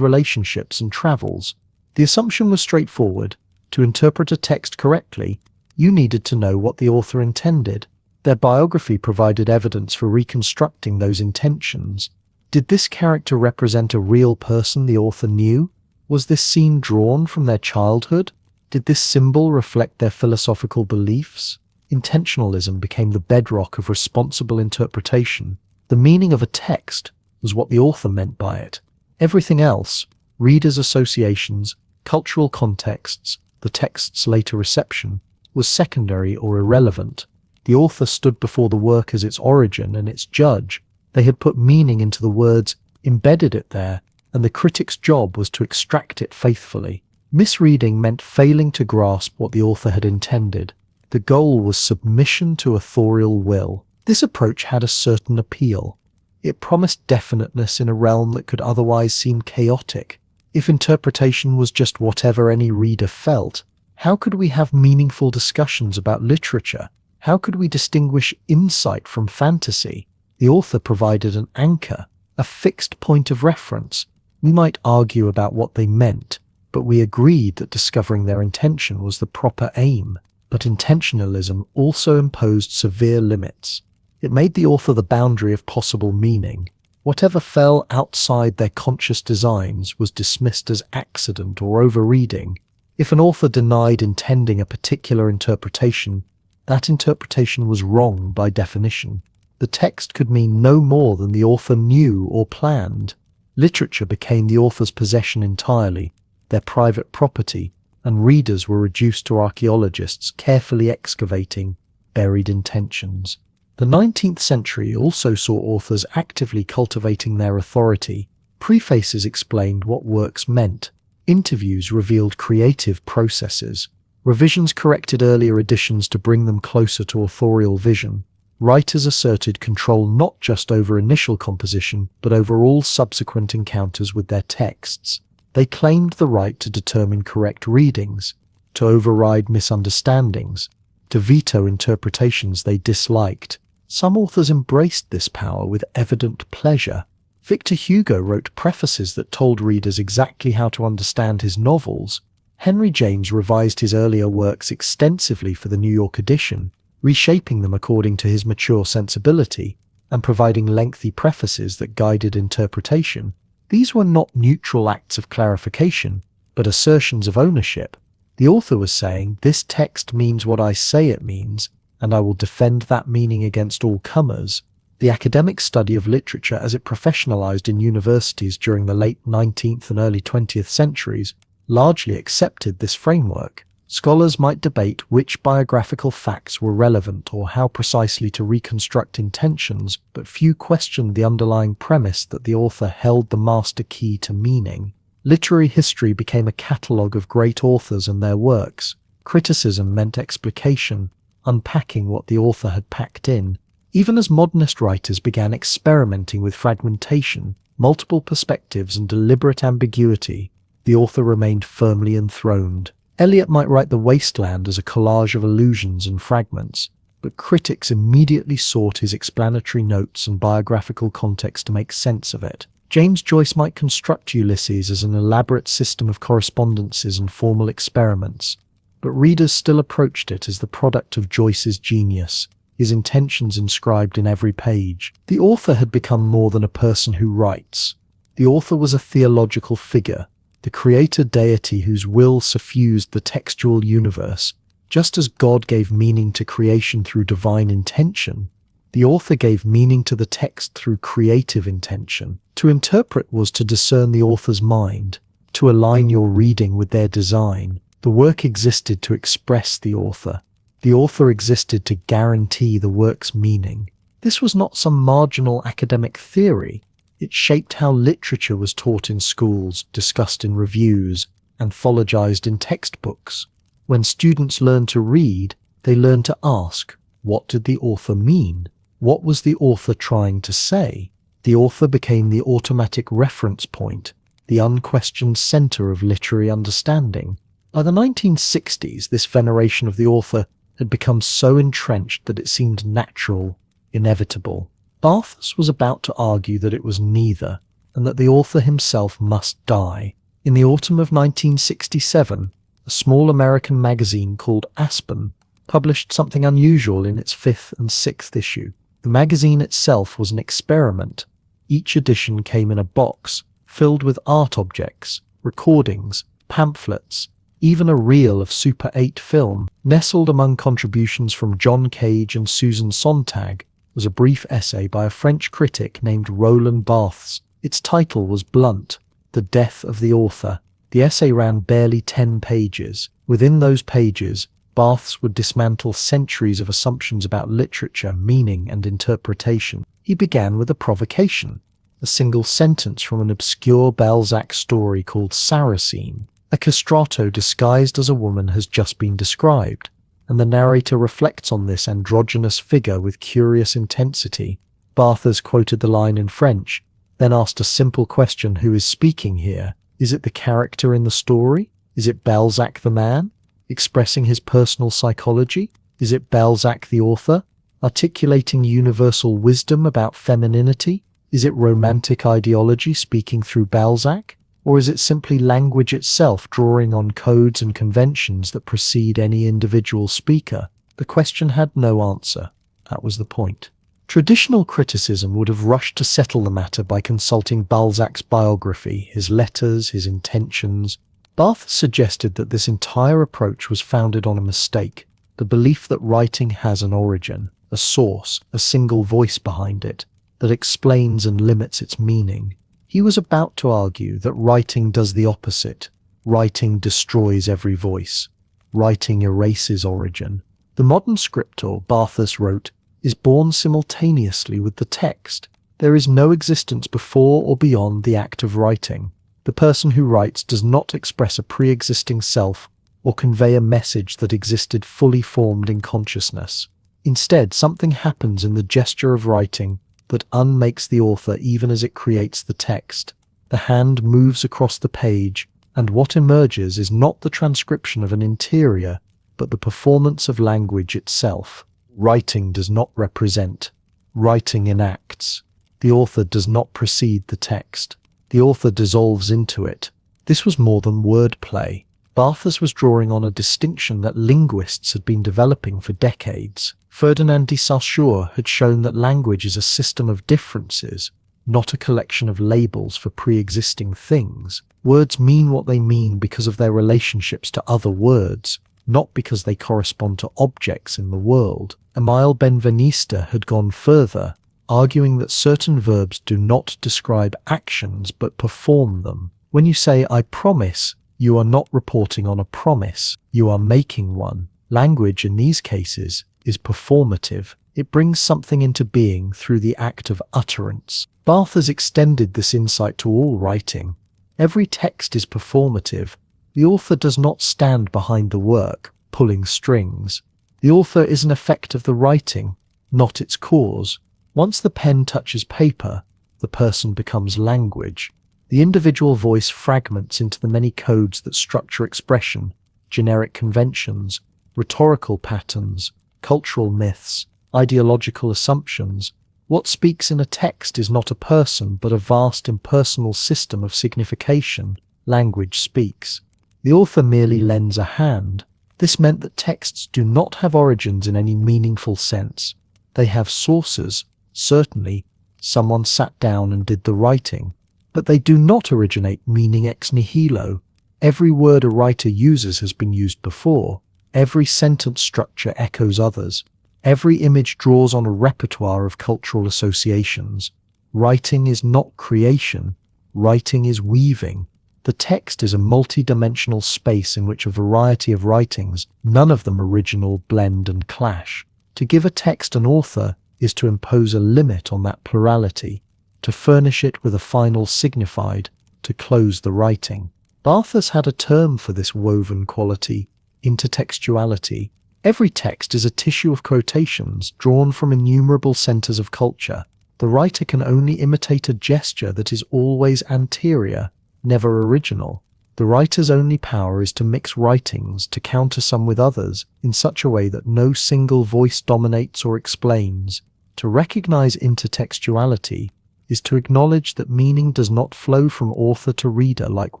relationships and travels. The assumption was straightforward. To interpret a text correctly, you needed to know what the author intended. Their biography provided evidence for reconstructing those intentions. Did this character represent a real person the author knew? Was this scene drawn from their childhood? Did this symbol reflect their philosophical beliefs? Intentionalism became the bedrock of responsible interpretation. The meaning of a text was what the author meant by it. Everything else, readers' associations, cultural contexts, the text's later reception, was secondary or irrelevant. The author stood before the work as its origin and its judge. They had put meaning into the words, embedded it there, and the critic's job was to extract it faithfully. Misreading meant failing to grasp what the author had intended. The goal was submission to authorial will. This approach had a certain appeal. It promised definiteness in a realm that could otherwise seem chaotic. If interpretation was just whatever any reader felt, how could we have meaningful discussions about literature? How could we distinguish insight from fantasy? The author provided an anchor, a fixed point of reference. We might argue about what they meant, but we agreed that discovering their intention was the proper aim. But intentionalism also imposed severe limits. It made the author the boundary of possible meaning. Whatever fell outside their conscious designs was dismissed as accident or overreading. If an author denied intending a particular interpretation, that interpretation was wrong by definition. The text could mean no more than the author knew or planned. Literature became the author's possession entirely, their private property, and readers were reduced to archaeologists carefully excavating buried intentions. The 19th century also saw authors actively cultivating their authority. Prefaces explained what works meant. Interviews revealed creative processes. Revisions corrected earlier editions to bring them closer to authorial vision. Writers asserted control not just over initial composition, but over all subsequent encounters with their texts. They claimed the right to determine correct readings, to override misunderstandings, to veto interpretations they disliked. Some authors embraced this power with evident pleasure. Victor Hugo wrote prefaces that told readers exactly how to understand his novels. Henry James revised his earlier works extensively for the New York edition, reshaping them according to his mature sensibility, and providing lengthy prefaces that guided interpretation. These were not neutral acts of clarification, but assertions of ownership. The author was saying, "This text means what I say it means, and I will defend that meaning against all comers." The academic study of literature as it professionalized in universities during the late 19th and early 20th centuries largely accepted this framework. Scholars might debate which biographical facts were relevant or how precisely to reconstruct intentions, but few questioned the underlying premise that the author held the master key to meaning. Literary history became a catalogue of great authors and their works. Criticism meant explication, unpacking what the author had packed in. Even as modernist writers began experimenting with fragmentation, multiple perspectives and deliberate ambiguity, the author remained firmly enthroned. Eliot might write The Wasteland as a collage of allusions and fragments, but critics immediately sought his explanatory notes and biographical context to make sense of it. James Joyce might construct Ulysses as an elaborate system of correspondences and formal experiments, but readers still approached it as the product of Joyce's genius, his intentions inscribed in every page. The author had become more than a person who writes. The author was a theological figure, the creator deity whose will suffused the textual universe. Just as God gave meaning to creation through divine intention, the author gave meaning to the text through creative intention. To interpret was to discern the author's mind, to align your reading with their design. The work existed to express the author. The author existed to guarantee the work's meaning. This was not some marginal academic theory. It shaped how literature was taught in schools, discussed in reviews, anthologized in textbooks. When students learned to read, they learned to ask, what did the author mean? What was the author trying to say? The author became the automatic reference point, the unquestioned center of literary understanding. By the 1960s, this veneration of the author had become so entrenched that it seemed natural, inevitable. Barthes was about to argue that it was neither, and that the author himself must die. In the autumn of 1967, a small American magazine called Aspen published something unusual in its 5th and 6th issue. The magazine itself was an experiment. Each edition came in a box filled with art objects, recordings, pamphlets, even a reel of Super 8 film. Nestled among contributions from John Cage and Susan Sontag was a brief essay by a French critic named Roland Barthes. Its title was blunt, The Death of the Author. The essay ran barely 10 pages. Within those pages, Barthes would dismantle centuries of assumptions about literature, meaning, and interpretation. He began with a provocation, a single sentence from an obscure Balzac story called Sarrasine. A castrato disguised as a woman has just been described, and the narrator reflects on this androgynous figure with curious intensity. Barthes quoted the line in French, then asked a simple question: who is speaking here? Is it the character in the story? Is it Balzac the man, expressing his personal psychology? Is it Balzac the author, articulating universal wisdom about femininity? Is it romantic ideology speaking through Balzac? Or is it simply language itself drawing on codes and conventions that precede any individual speaker? The question had no answer. That was the point. Traditional criticism would have rushed to settle the matter by consulting Balzac's biography, his letters, his intentions. Barthes suggested that this entire approach was founded on a mistake, the belief that writing has an origin, a source, a single voice behind it, that explains and limits its meaning. He was about to argue that writing does the opposite. Writing destroys every voice. Writing erases origin. The modern scriptor, Barthes wrote, is born simultaneously with the text. There is no existence before or beyond the act of writing. The person who writes does not express a pre-existing self or convey a message that existed fully formed in consciousness. Instead, something happens in the gesture of writing that unmakes the author even as it creates the text. The hand moves across the page, and what emerges is not the transcription of an interior, but the performance of language itself. Writing does not represent. Writing enacts. The author does not precede the text. The author dissolves into it. This was more than wordplay. Barthes was drawing on a distinction that linguists had been developing for decades. Ferdinand de Saussure had shown that language is a system of differences, not a collection of labels for pre-existing things. Words mean what they mean because of their relationships to other words, not because they correspond to objects in the world. Emile Benveniste had gone further, arguing that certain verbs do not describe actions but perform them. When you say, "I promise," you are not reporting on a promise, you are making one. Language, in these cases, is performative. It brings something into being through the act of utterance. Barthes extended this insight to all writing. Every text is performative. The author does not stand behind the work, pulling strings. The author is an effect of the writing, not its cause. Once the pen touches paper, the person becomes language. The individual voice fragments into the many codes that structure expression, generic conventions, rhetorical patterns, cultural myths, ideological assumptions. What speaks in a text is not a person, but a vast impersonal system of signification. Language speaks. The author merely lends a hand. This meant that texts do not have origins in any meaningful sense. They have sources. Certainly, someone sat down and did the writing. But they do not originate meaning ex nihilo. Every word a writer uses has been used before. Every sentence structure echoes others. Every image draws on a repertoire of cultural associations. Writing is not creation. Writing is weaving. The text is a multi-dimensional space in which a variety of writings, none of them original, blend and clash. To give a text an author is to impose a limit on that plurality, to furnish it with a final signified, to close the writing. Barthes had a term for this woven quality, intertextuality. Every text is a tissue of quotations drawn from innumerable centers of culture. The writer can only imitate a gesture that is always anterior, never original. The writer's only power is to mix writings, to counter some with others, in such a way that no single voice dominates or explains. To recognize intertextuality is to acknowledge that meaning does not flow from author to reader like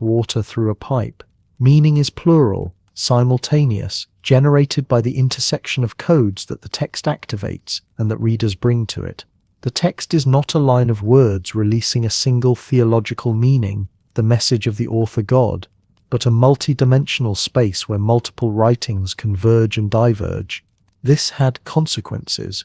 water through a pipe. Meaning is plural, simultaneous, generated by the intersection of codes that the text activates and that readers bring to it. The text is not a line of words releasing a single theological meaning, the message of the author God, but a multi-dimensional space where multiple writings converge and diverge. This had consequences.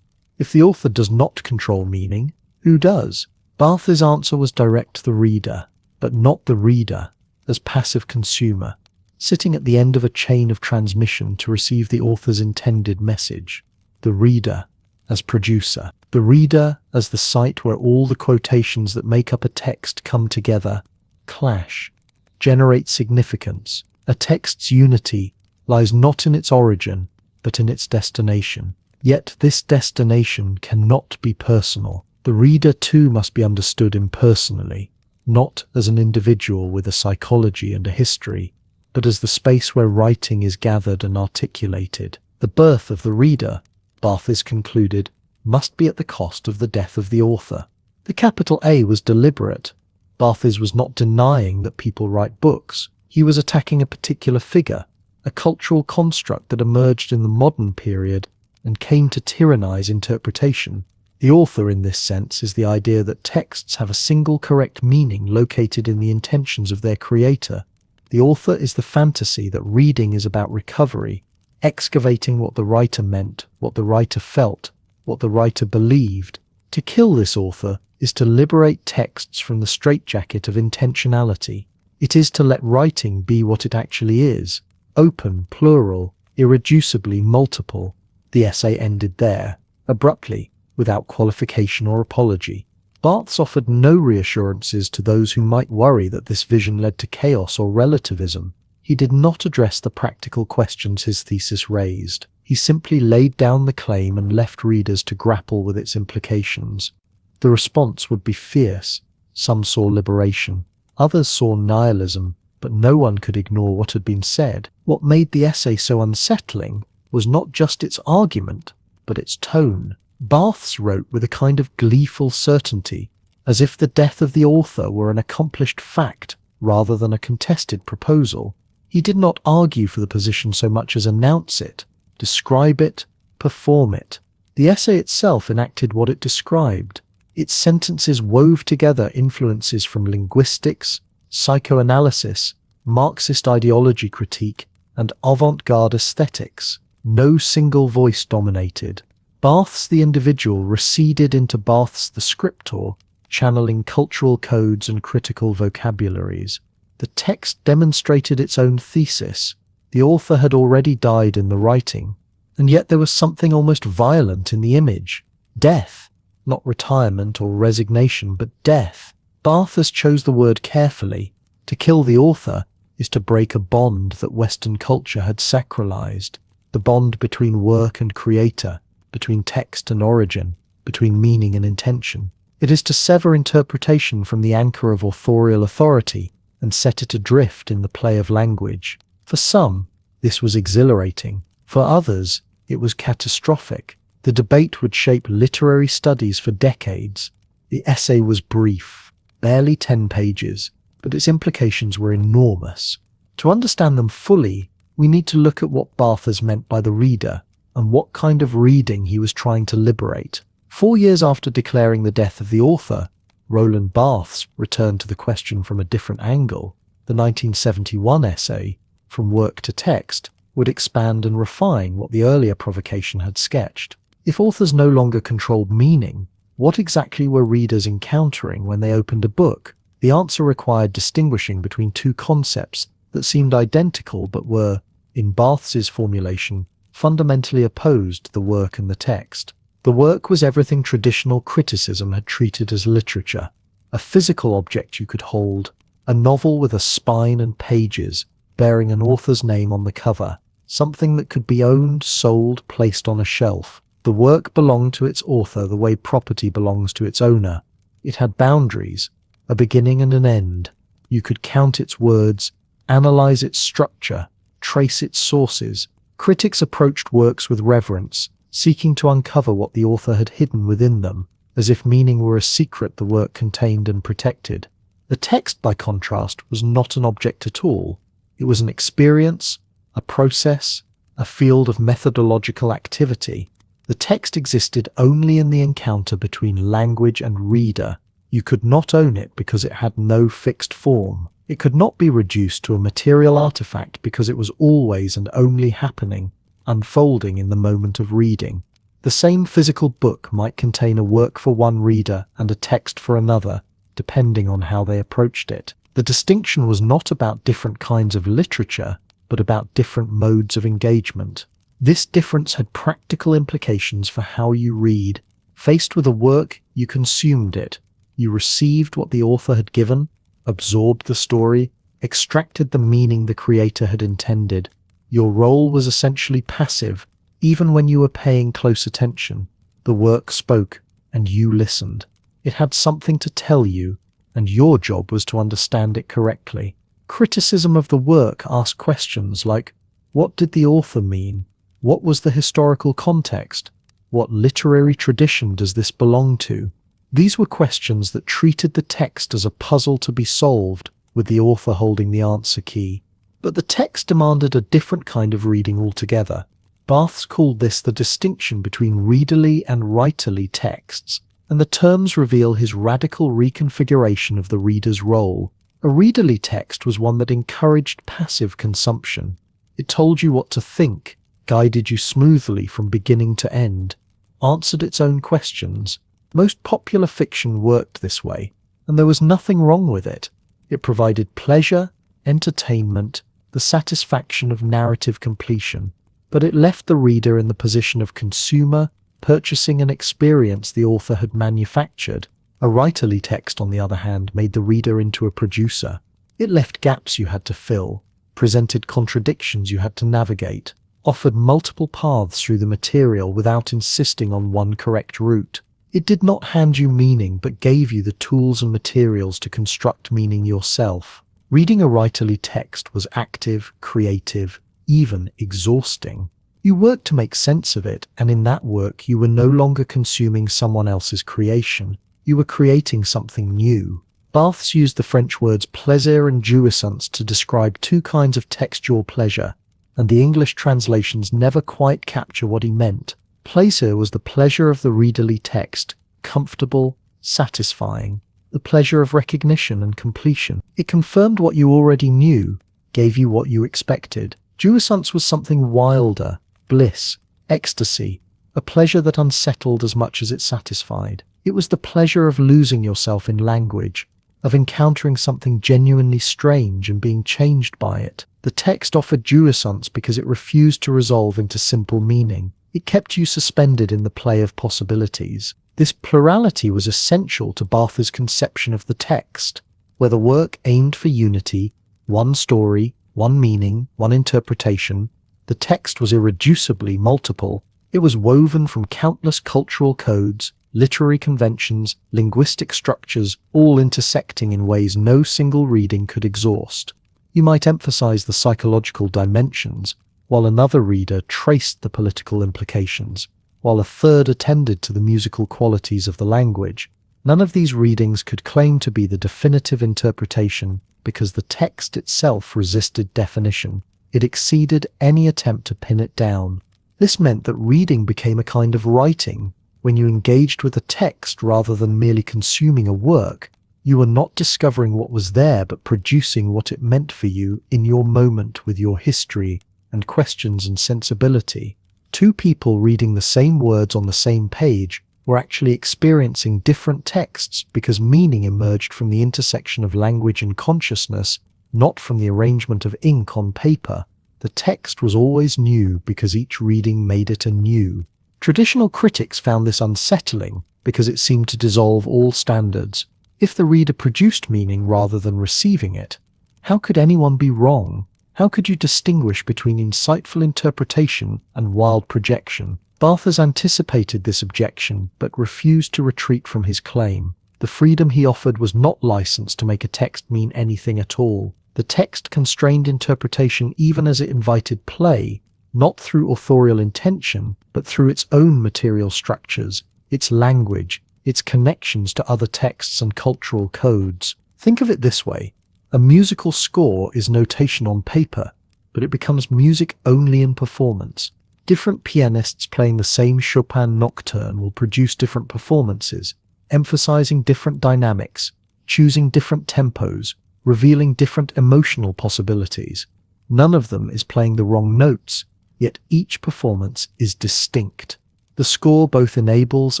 If the author does not control meaning, who does? Barthes' answer was direct to the reader, but not the reader as passive consumer, sitting at the end of a chain of transmission to receive the author's intended message. The reader as producer. The reader as the site where all the quotations that make up a text come together, clash, generate significance. A text's unity lies not in its origin, but in its destination. Yet this destination cannot be personal. The reader too must be understood impersonally, not as an individual with a psychology and a history, but as the space where writing is gathered and articulated. The birth of the reader, Barthes concluded, must be at the cost of the death of the author. The capital A was deliberate. Barthes was not denying that people write books. He was attacking a particular figure, a cultural construct that emerged in the modern period and came to tyrannize interpretation. The author in this sense is the idea that texts have a single correct meaning located in the intentions of their creator. The author is the fantasy that reading is about recovery, excavating what the writer meant, what the writer felt, what the writer believed. To kill this author is to liberate texts from the straitjacket of intentionality. It is to let writing be what it actually is, open, plural, irreducibly multiple. The essay ended there, abruptly, without qualification or apology. Barthes offered no reassurances to those who might worry that this vision led to chaos or relativism. He did not address the practical questions his thesis raised. He simply laid down the claim and left readers to grapple with its implications. The response would be fierce. Some saw liberation. Others saw nihilism, but no one could ignore what had been said. What made the essay so unsettling was not just its argument, but its tone. Barthes wrote with a kind of gleeful certainty, as if the death of the author were an accomplished fact rather than a contested proposal. He did not argue for the position so much as announce it, describe it, perform it. The essay itself enacted what it described. Its sentences wove together influences from linguistics, psychoanalysis, Marxist ideology critique, and avant-garde aesthetics. No single voice dominated. Barthes the individual receded into Barthes the scriptor, channeling cultural codes and critical vocabularies. The text demonstrated its own thesis. The author had already died in the writing, and yet there was something almost violent in the image. Death, not retirement or resignation, but death. Barthes chose the word carefully. To kill the author is to break a bond that Western culture had sacralized, the bond between work and creator, between text and origin, between meaning and intention. It is to sever interpretation from the anchor of authorial authority and set it adrift in the play of language. For some, this was exhilarating. For others, it was catastrophic. The debate would shape literary studies for decades. The essay was brief, barely 10 pages, but its implications were enormous. To understand them fully, we need to look at what Barthes meant by the reader and what kind of reading he was trying to liberate. 4 years after declaring the death of the author, Roland Barthes returned to the question from a different angle. The 1971 essay, From Work to Text, would expand and refine what the earlier provocation had sketched. If authors no longer controlled meaning, what exactly were readers encountering when they opened a book? The answer required distinguishing between two concepts that seemed identical but were, in Barthes's formulation, fundamentally opposed: the work and the text. The work was everything traditional criticism had treated as literature, a physical object you could hold, a novel with a spine and pages, bearing an author's name on the cover, something that could be owned, sold, placed on a shelf. The work belonged to its author the way property belongs to its owner. It had boundaries, a beginning and an end. You could count its words, analyze its structure, trace its sources. Critics approached works with reverence, seeking to uncover what the author had hidden within them, as if meaning were a secret the work contained and protected. The text, by contrast, was not an object at all. It was an experience, a process, a field of methodological activity. The text existed only in the encounter between language and reader. You could not own it because it had no fixed form. It could not be reduced to a material artifact because it was always and only happening, unfolding in the moment of reading. The same physical book might contain a work for one reader and a text for another, depending on how they approached it. The distinction was not about different kinds of literature, but about different modes of engagement. This difference had practical implications for how you read. Faced with a work, you consumed it. You received what the author had given, absorbed the story, extracted the meaning the creator had intended. Your role was essentially passive, even when you were paying close attention. The work spoke, and you listened. It had something to tell you, and your job was to understand it correctly. Criticism of the work asked questions like, what did the author mean? What was the historical context? What literary tradition does this belong to? These were questions that treated the text as a puzzle to be solved, with the author holding the answer key. But the text demanded a different kind of reading altogether. Barthes called this the distinction between readerly and writerly texts, and the terms reveal his radical reconfiguration of the reader's role. A readerly text was one that encouraged passive consumption. It told you what to think, guided you smoothly from beginning to end, answered its own questions. Most popular fiction worked this way, and there was nothing wrong with it. It provided pleasure, entertainment, the satisfaction of narrative completion, but it left the reader in the position of consumer, purchasing an experience the author had manufactured. A writerly text, on the other hand, made the reader into a producer. It left gaps you had to fill, presented contradictions you had to navigate, offered multiple paths through the material without insisting on one correct route. It did not hand you meaning, but gave you the tools and materials to construct meaning yourself. Reading a writerly text was active, creative, even exhausting. You worked to make sense of it, and in that work you were no longer consuming someone else's creation. You were creating something new. Barthes used the French words plaisir and jouissance to describe two kinds of textual pleasure, and the English translations never quite capture what he meant. Plaisir was the pleasure of the readerly text, comfortable, satisfying, the pleasure of recognition and completion. It confirmed what you already knew, gave you what you expected. Jouissance was something wilder, bliss, ecstasy, a pleasure that unsettled as much as it satisfied. It was the pleasure of losing yourself in language, of encountering something genuinely strange and being changed by it. The text offered jouissance because it refused to resolve into simple meaning. It kept you suspended in the play of possibilities. This plurality was essential to Barthes' conception of the text, where the work aimed for unity, one story, one meaning, one interpretation. The text was irreducibly multiple. It was woven from countless cultural codes, literary conventions, linguistic structures, all intersecting in ways no single reading could exhaust. You might emphasize the psychological dimensions, while another reader traced the political implications, while a third attended to the musical qualities of the language. None of these readings could claim to be the definitive interpretation because the text itself resisted definition. It exceeded any attempt to pin it down. This meant that reading became a kind of writing, When you engaged with a text rather than merely consuming a work, you were not discovering what was there but producing what it meant for you in your moment with your history and questions and sensibility. Two people reading the same words on the same page were actually experiencing different texts because meaning emerged from the intersection of language and consciousness, not from the arrangement of ink on paper. The text was always new because each reading made it anew. Traditional critics found this unsettling because it seemed to dissolve all standards. If the reader produced meaning rather than receiving it, how could anyone be wrong? How could you distinguish between insightful interpretation and wild projection? Barthes anticipated this objection but refused to retreat from his claim. The freedom he offered was not licensed to make a text mean anything at all. The text constrained interpretation even as it invited play, not through authorial intention, but through its own material structures, its language, its connections to other texts and cultural codes. Think of it this way. A musical score is notation on paper, but it becomes music only in performance. Different pianists playing the same Chopin nocturne will produce different performances, emphasizing different dynamics, choosing different tempos, revealing different emotional possibilities. None of them is playing the wrong notes, yet each performance is distinct. The score both enables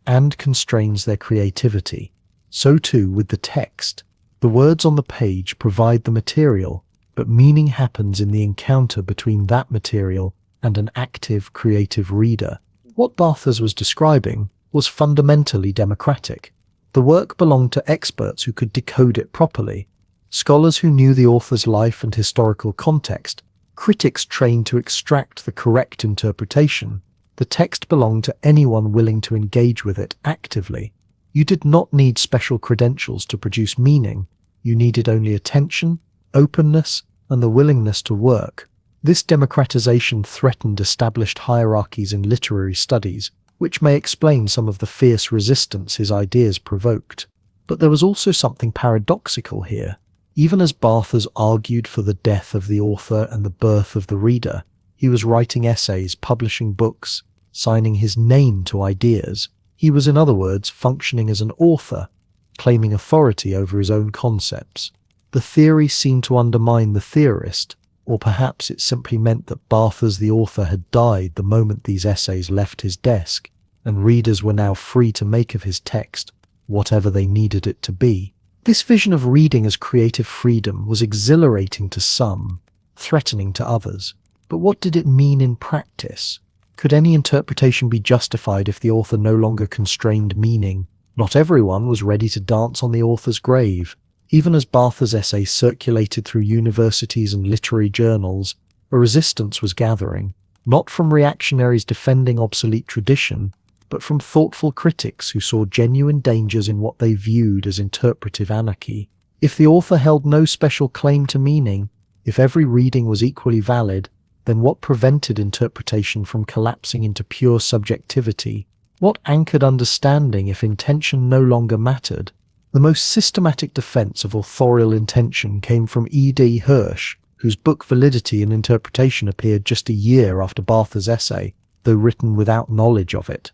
and constrains their creativity. So too with the text. The words on the page provide the material, but meaning happens in the encounter between that material and an active, creative reader. What Barthes was describing was fundamentally democratic. The work belonged to experts who could decode it properly, scholars who knew the author's life and historical context, critics trained to extract the correct interpretation. The text belonged to anyone willing to engage with it actively. You did not need special credentials to produce meaning. You needed only attention, openness, and the willingness to work. This democratization threatened established hierarchies in literary studies, which may explain some of the fierce resistance his ideas provoked. But there was also something paradoxical here. Even as Barthes argued for the death of the author and the birth of the reader, he was writing essays, publishing books, signing his name to ideas. He was, in other words, functioning as an author, claiming authority over his own concepts. The theory seemed to undermine the theorist, or perhaps it simply meant that Barthes the author had died the moment these essays left his desk, and readers were now free to make of his text whatever they needed it to be. This vision of reading as creative freedom was exhilarating to some, threatening to others. But what did it mean in practice? Could any interpretation be justified if the author no longer constrained meaning? Not everyone was ready to dance on the author's grave. Even as Barthes' essays circulated through universities and literary journals, a resistance was gathering, not from reactionaries defending obsolete tradition, but from thoughtful critics who saw genuine dangers in what they viewed as interpretive anarchy. If the author held no special claim to meaning, if every reading was equally valid, then what prevented interpretation from collapsing into pure subjectivity? What anchored understanding if intention no longer mattered? The most systematic defense of authorial intention came from E.D. Hirsch, whose book Validity and Interpretation appeared just a year after Barthes' essay, though written without knowledge of it.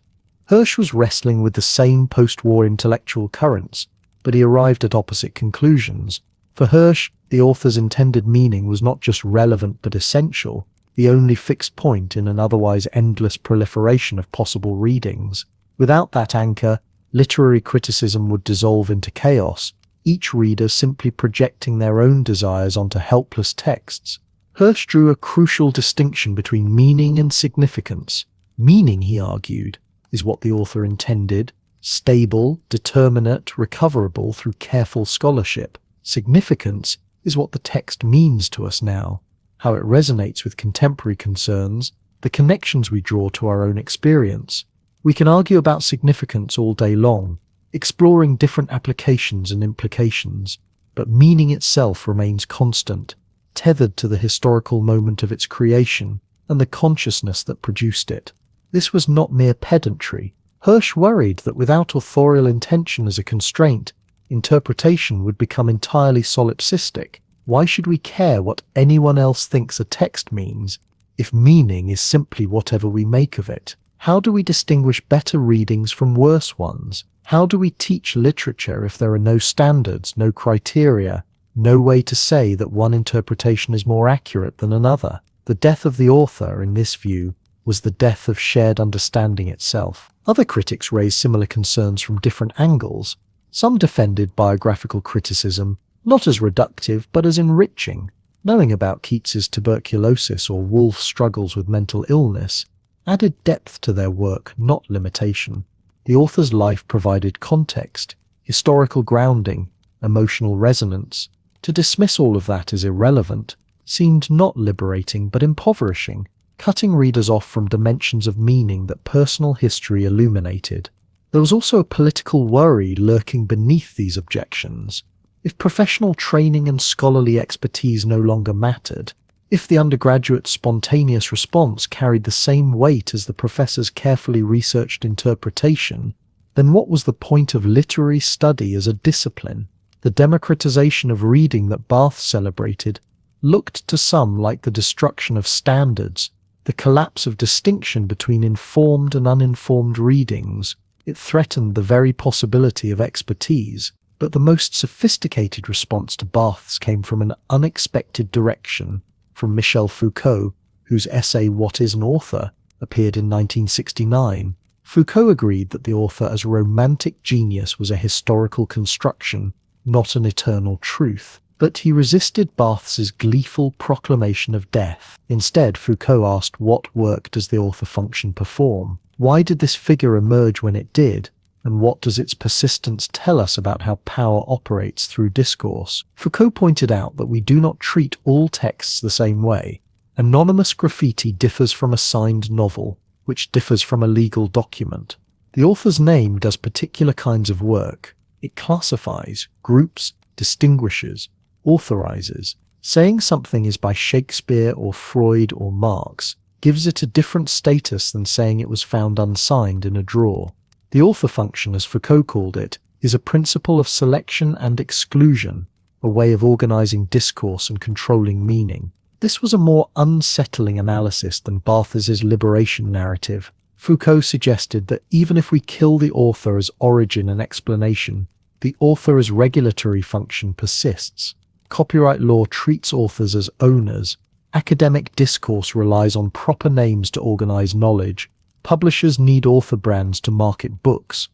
Hirsch was wrestling with the same post-war intellectual currents, but he arrived at opposite conclusions. For Hirsch, the author's intended meaning was not just relevant but essential, the only fixed point in an otherwise endless proliferation of possible readings. Without that anchor, literary criticism would dissolve into chaos, each reader simply projecting their own desires onto helpless texts. Hirsch drew a crucial distinction between meaning and significance. Meaning, he argued, is what the author intended, stable, determinate, recoverable through careful scholarship. Significance is what the text means to us now, how it resonates with contemporary concerns, the connections we draw to our own experience. We can argue about significance all day long, exploring different applications and implications, but meaning itself remains constant, tethered to the historical moment of its creation and the consciousness that produced it. This was not mere pedantry. Hirsch worried that without authorial intention as a constraint, interpretation would become entirely solipsistic. Why should we care what anyone else thinks a text means, if meaning is simply whatever we make of it? How do we distinguish better readings from worse ones? How do we teach literature if there are no standards, no criteria, no way to say that one interpretation is more accurate than another? The death of the author, in this view, was the death of shared understanding itself. Other critics raised similar concerns from different angles. Some defended biographical criticism, not as reductive but as enriching. Knowing about Keats's tuberculosis or Woolf's struggles with mental illness added depth to their work, not limitation. The author's life provided context, historical grounding, emotional resonance. To dismiss all of that as irrelevant seemed not liberating but impoverishing, cutting readers off from dimensions of meaning that personal history illuminated. There was also a political worry lurking beneath these objections. If professional training and scholarly expertise no longer mattered, if the undergraduate's spontaneous response carried the same weight as the professor's carefully researched interpretation, then what was the point of literary study as a discipline? The democratization of reading that Barthes celebrated looked to some like the destruction of standards, the collapse of distinction between informed and uninformed readings. It threatened the very possibility of expertise. But the most sophisticated response to Barthes came from an unexpected direction, from Michel Foucault, whose essay What is an Author appeared in 1969. Foucault agreed that the author as romantic genius was a historical construction, not an eternal truth. But he resisted Barthes's gleeful proclamation of death. Instead, Foucault asked, what work does the author function perform? Why did this figure emerge when it did? And what does its persistence tell us about how power operates through discourse? Foucault pointed out that we do not treat all texts the same way. Anonymous graffiti differs from a signed novel, which differs from a legal document. The author's name does particular kinds of work. It classifies, groups, distinguishes, authorizes. Saying something is by Shakespeare or Freud or Marx gives it a different status than saying it was found unsigned in a drawer. The author function, as Foucault called it, is a principle of selection and exclusion, a way of organizing discourse and controlling meaning. This was a more unsettling analysis than Barthes's liberation narrative. Foucault suggested that even if we kill the author as origin and explanation, the author as regulatory function persists. Copyright law treats authors as owners. Academic discourse relies on proper names to organize knowledge. Publishers need author brands to market books.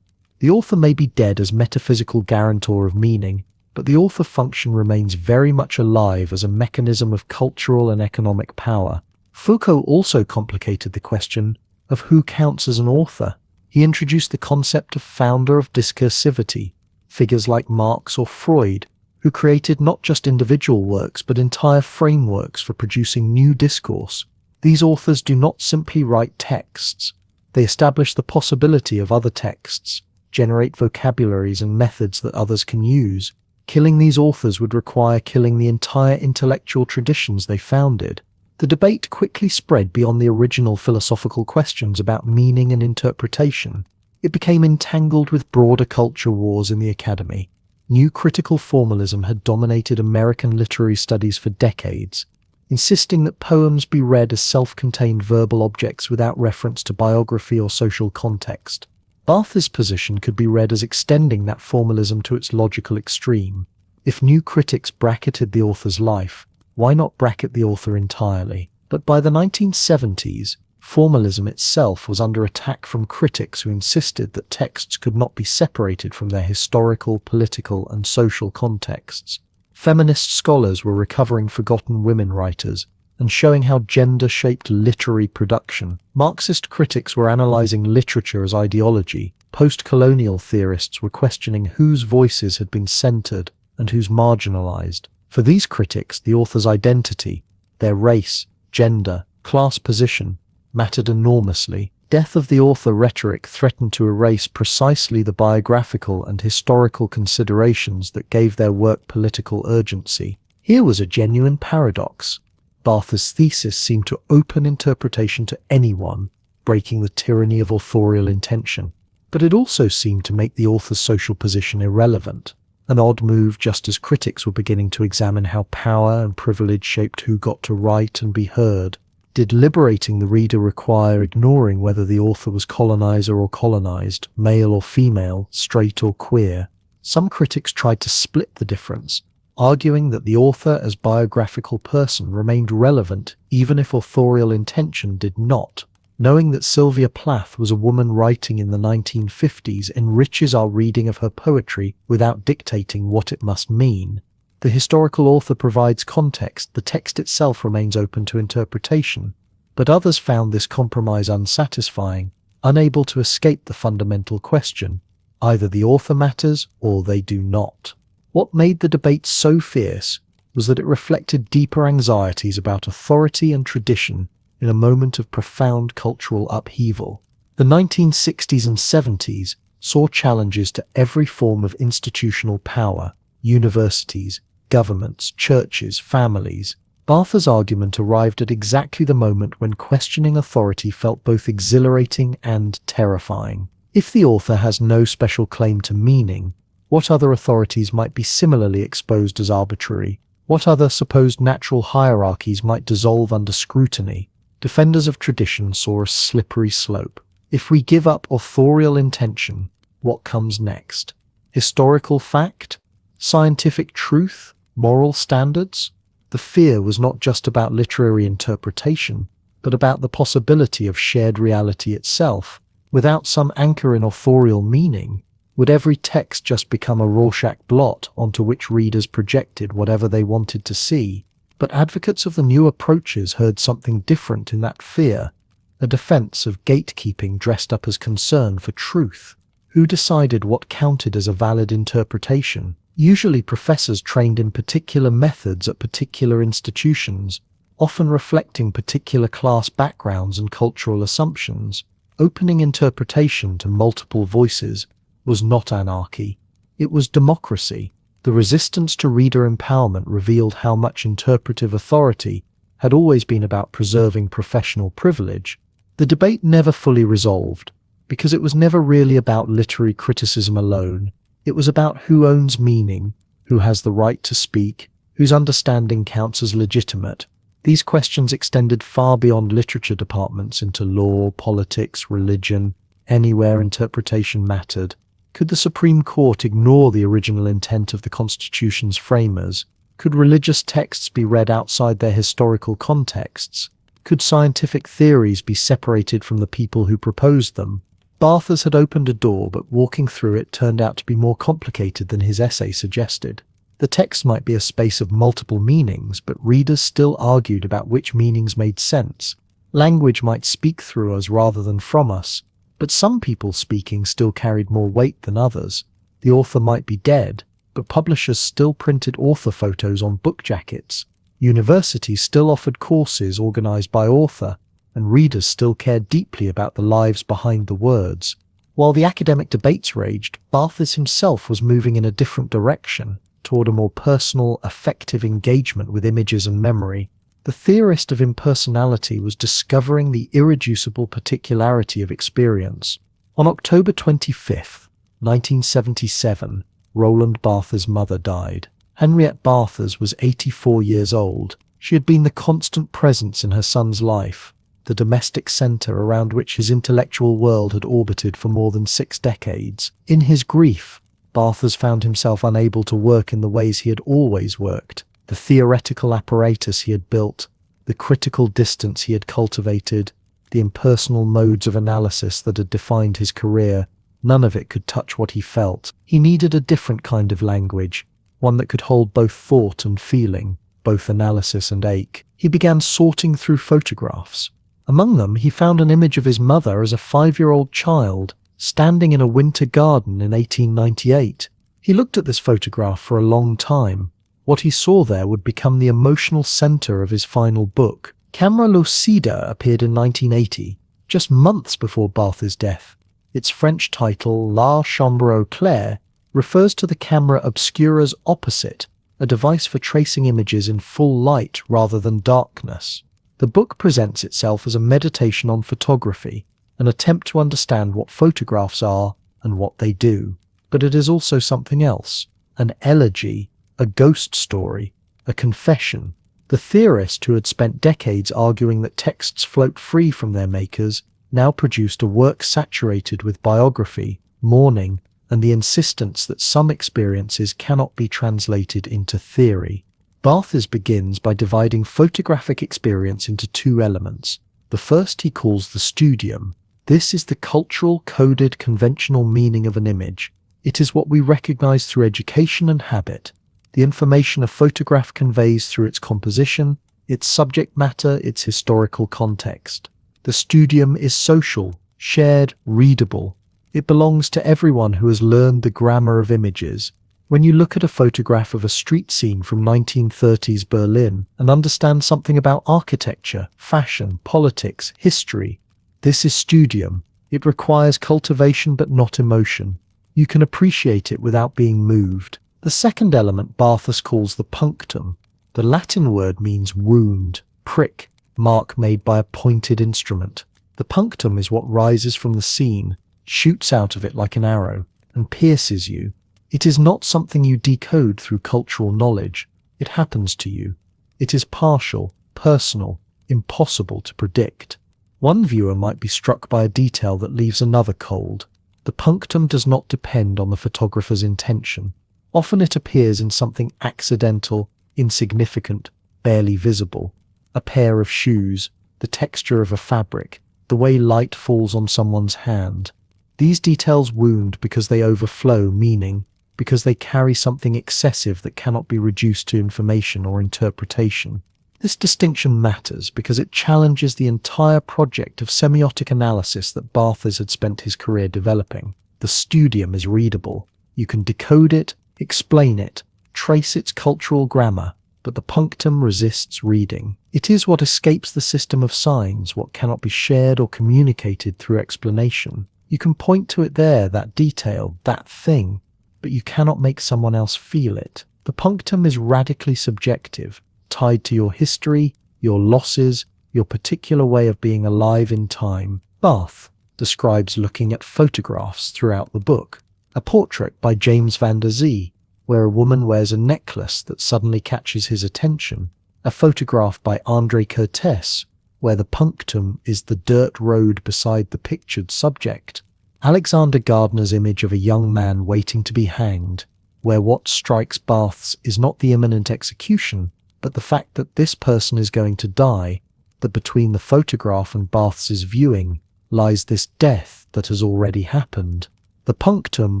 The author may be dead as metaphysical guarantor of meaning, but the author function remains very much alive as a mechanism of cultural and economic power. Foucault also complicated the question of who counts as an author. He introduced the concept of founder of discursivity, figures like Marx or Freud, who created not just individual works but entire frameworks for producing new discourse. These authors do not simply write texts. They establish the possibility of other texts, generate vocabularies and methods that others can use. Killing these authors would require killing the entire intellectual traditions they founded. The debate quickly spread beyond the original philosophical questions about meaning and interpretation. It became entangled with broader culture wars in the academy. New critical formalism had dominated American literary studies for decades, insisting that poems be read as self-contained verbal objects without reference to biography or social context. Barthes's position could be read as extending that formalism to its logical extreme. If new critics bracketed the author's life, why not bracket the author entirely? But by the 1970s, formalism itself was under attack from critics who insisted that texts could not be separated from their historical, political, and social contexts. Feminist scholars were recovering forgotten women writers and showing how gender shaped literary production. Marxist critics were analyzing literature as ideology. Post-colonial theorists were questioning whose voices had been centered and whose marginalized. For these critics, the author's identity, their race, gender, class position, mattered enormously. Death of the author rhetoric threatened to erase precisely the biographical and historical considerations that gave their work political urgency. Here was a genuine paradox. Barthes's thesis seemed to open interpretation to anyone, breaking the tyranny of authorial intention. But it also seemed to make the author's social position irrelevant. An odd move just as critics were beginning to examine how power and privilege shaped who got to write and be heard. Did liberating the reader require ignoring whether the author was colonizer or colonized, male or female, straight or queer? Some critics tried to split the difference, arguing that the author as biographical person remained relevant even if authorial intention did not. Knowing that Sylvia Plath was a woman writing in the 1950s enriches our reading of her poetry without dictating what it must mean. The historical author provides context, the text itself remains open to interpretation, but others found this compromise unsatisfying, unable to escape the fundamental question: either the author matters or they do not. What made the debate so fierce was that it reflected deeper anxieties about authority and tradition in a moment of profound cultural upheaval. The 1960s and 70s saw challenges to every form of institutional power: universities, governments, churches, families. Barthes' argument arrived at exactly the moment when questioning authority felt both exhilarating and terrifying. If the author has no special claim to meaning, what other authorities might be similarly exposed as arbitrary? What other supposed natural hierarchies might dissolve under scrutiny? Defenders of tradition saw a slippery slope. If we give up authorial intention, what comes next? Historical fact? Scientific truth? Moral standards? The fear was not just about literary interpretation, but about the possibility of shared reality itself. Without some anchor in authorial meaning, would every text just become a Rorschach blot onto which readers projected whatever they wanted to see? But advocates of the new approaches heard something different in that fear, a defense of gatekeeping dressed up as concern for truth. Who decided what counted as a valid interpretation? Usually professors trained in particular methods at particular institutions, often reflecting particular class backgrounds and cultural assumptions. Opening interpretation to multiple voices was not anarchy, it was democracy. The resistance to reader empowerment revealed how much interpretive authority had always been about preserving professional privilege. The debate never fully resolved, because it was never really about literary criticism alone. It was about who owns meaning, who has the right to speak, whose understanding counts as legitimate. These questions extended far beyond literature departments into law, politics, religion, anywhere interpretation mattered. Could the Supreme Court ignore the original intent of the Constitution's framers? Could religious texts be read outside their historical contexts? Could scientific theories be separated from the people who proposed them? Barthes had opened a door, but walking through it turned out to be more complicated than his essay suggested. The text might be a space of multiple meanings, but readers still argued about which meanings made sense. Language might speak through us rather than from us, but some people speaking still carried more weight than others. The author might be dead, but publishers still printed author photos on book jackets. Universities still offered courses organized by author, and readers still cared deeply about the lives behind the words. While the academic debates raged, Barthes himself was moving in a different direction, toward a more personal, affective engagement with images and memory. The theorist of impersonality was discovering the irreducible particularity of experience. On October 25, 1977, Roland Barthes' mother died. Henriette Barthes was 84 years old. She had been the constant presence in her son's life, the domestic center around which his intellectual world had orbited for more than 6 decades. In his grief, Barthes found himself unable to work in the ways he had always worked. The theoretical apparatus he had built, the critical distance he had cultivated, the impersonal modes of analysis that had defined his career, none of it could touch what he felt. He needed a different kind of language, one that could hold both thought and feeling, both analysis and ache. He began sorting through photographs. Among them, he found an image of his mother as a 5-year-old child, standing in a winter garden in 1898. He looked at this photograph for a long time. What he saw there would become the emotional center of his final book. Camera Lucida appeared in 1980, just months before Barthes' death. Its French title, La Chambre au Clair, refers to the camera obscura's opposite, a device for tracing images in full light rather than darkness. The book presents itself as a meditation on photography, an attempt to understand what photographs are and what they do. But it is also something else, an elegy, a ghost story, a confession. The theorist who had spent decades arguing that texts float free from their makers now produced a work saturated with biography, mourning, and the insistence that some experiences cannot be translated into theory. Barthes begins by dividing photographic experience into two elements. The first he calls the studium. This is the cultural, coded, conventional meaning of an image. It is what we recognize through education and habit. The information a photograph conveys through its composition, its subject matter, its historical context. The studium is social, shared, readable. It belongs to everyone who has learned the grammar of images. When you look at a photograph of a street scene from 1930s Berlin and understand something about architecture, fashion, politics, history, this is studium. It requires cultivation but not emotion. You can appreciate it without being moved. The second element Barthes calls the punctum. The Latin word means wound, prick, mark made by a pointed instrument. The punctum is what rises from the scene, shoots out of it like an arrow, and pierces you. It is not something you decode through cultural knowledge. It happens to you. It is partial, personal, impossible to predict. One viewer might be struck by a detail that leaves another cold. The punctum does not depend on the photographer's intention. Often it appears in something accidental, insignificant, barely visible. A pair of shoes, the texture of a fabric, the way light falls on someone's hand. These details wound because they overflow meaning, because they carry something excessive that cannot be reduced to information or interpretation. This distinction matters because it challenges the entire project of semiotic analysis that Barthes had spent his career developing. The studium is readable. You can decode it, explain it, trace its cultural grammar, but the punctum resists reading. It is what escapes the system of signs, what cannot be shared or communicated through explanation. You can point to it there, that detail, that thing, but you cannot make someone else feel it. The punctum is radically subjective, tied to your history, your losses, your particular way of being alive in time. Barthes describes looking at photographs throughout the book. A portrait by James van der Zee, where a woman wears a necklace that suddenly catches his attention. A photograph by André Curtès, where the punctum is the dirt road beside the pictured subject. Alexander Gardner's image of a young man waiting to be hanged, where what strikes Barthes is not the imminent execution, but the fact that this person is going to die, that between the photograph and Barthes's viewing lies this death that has already happened. The punctum,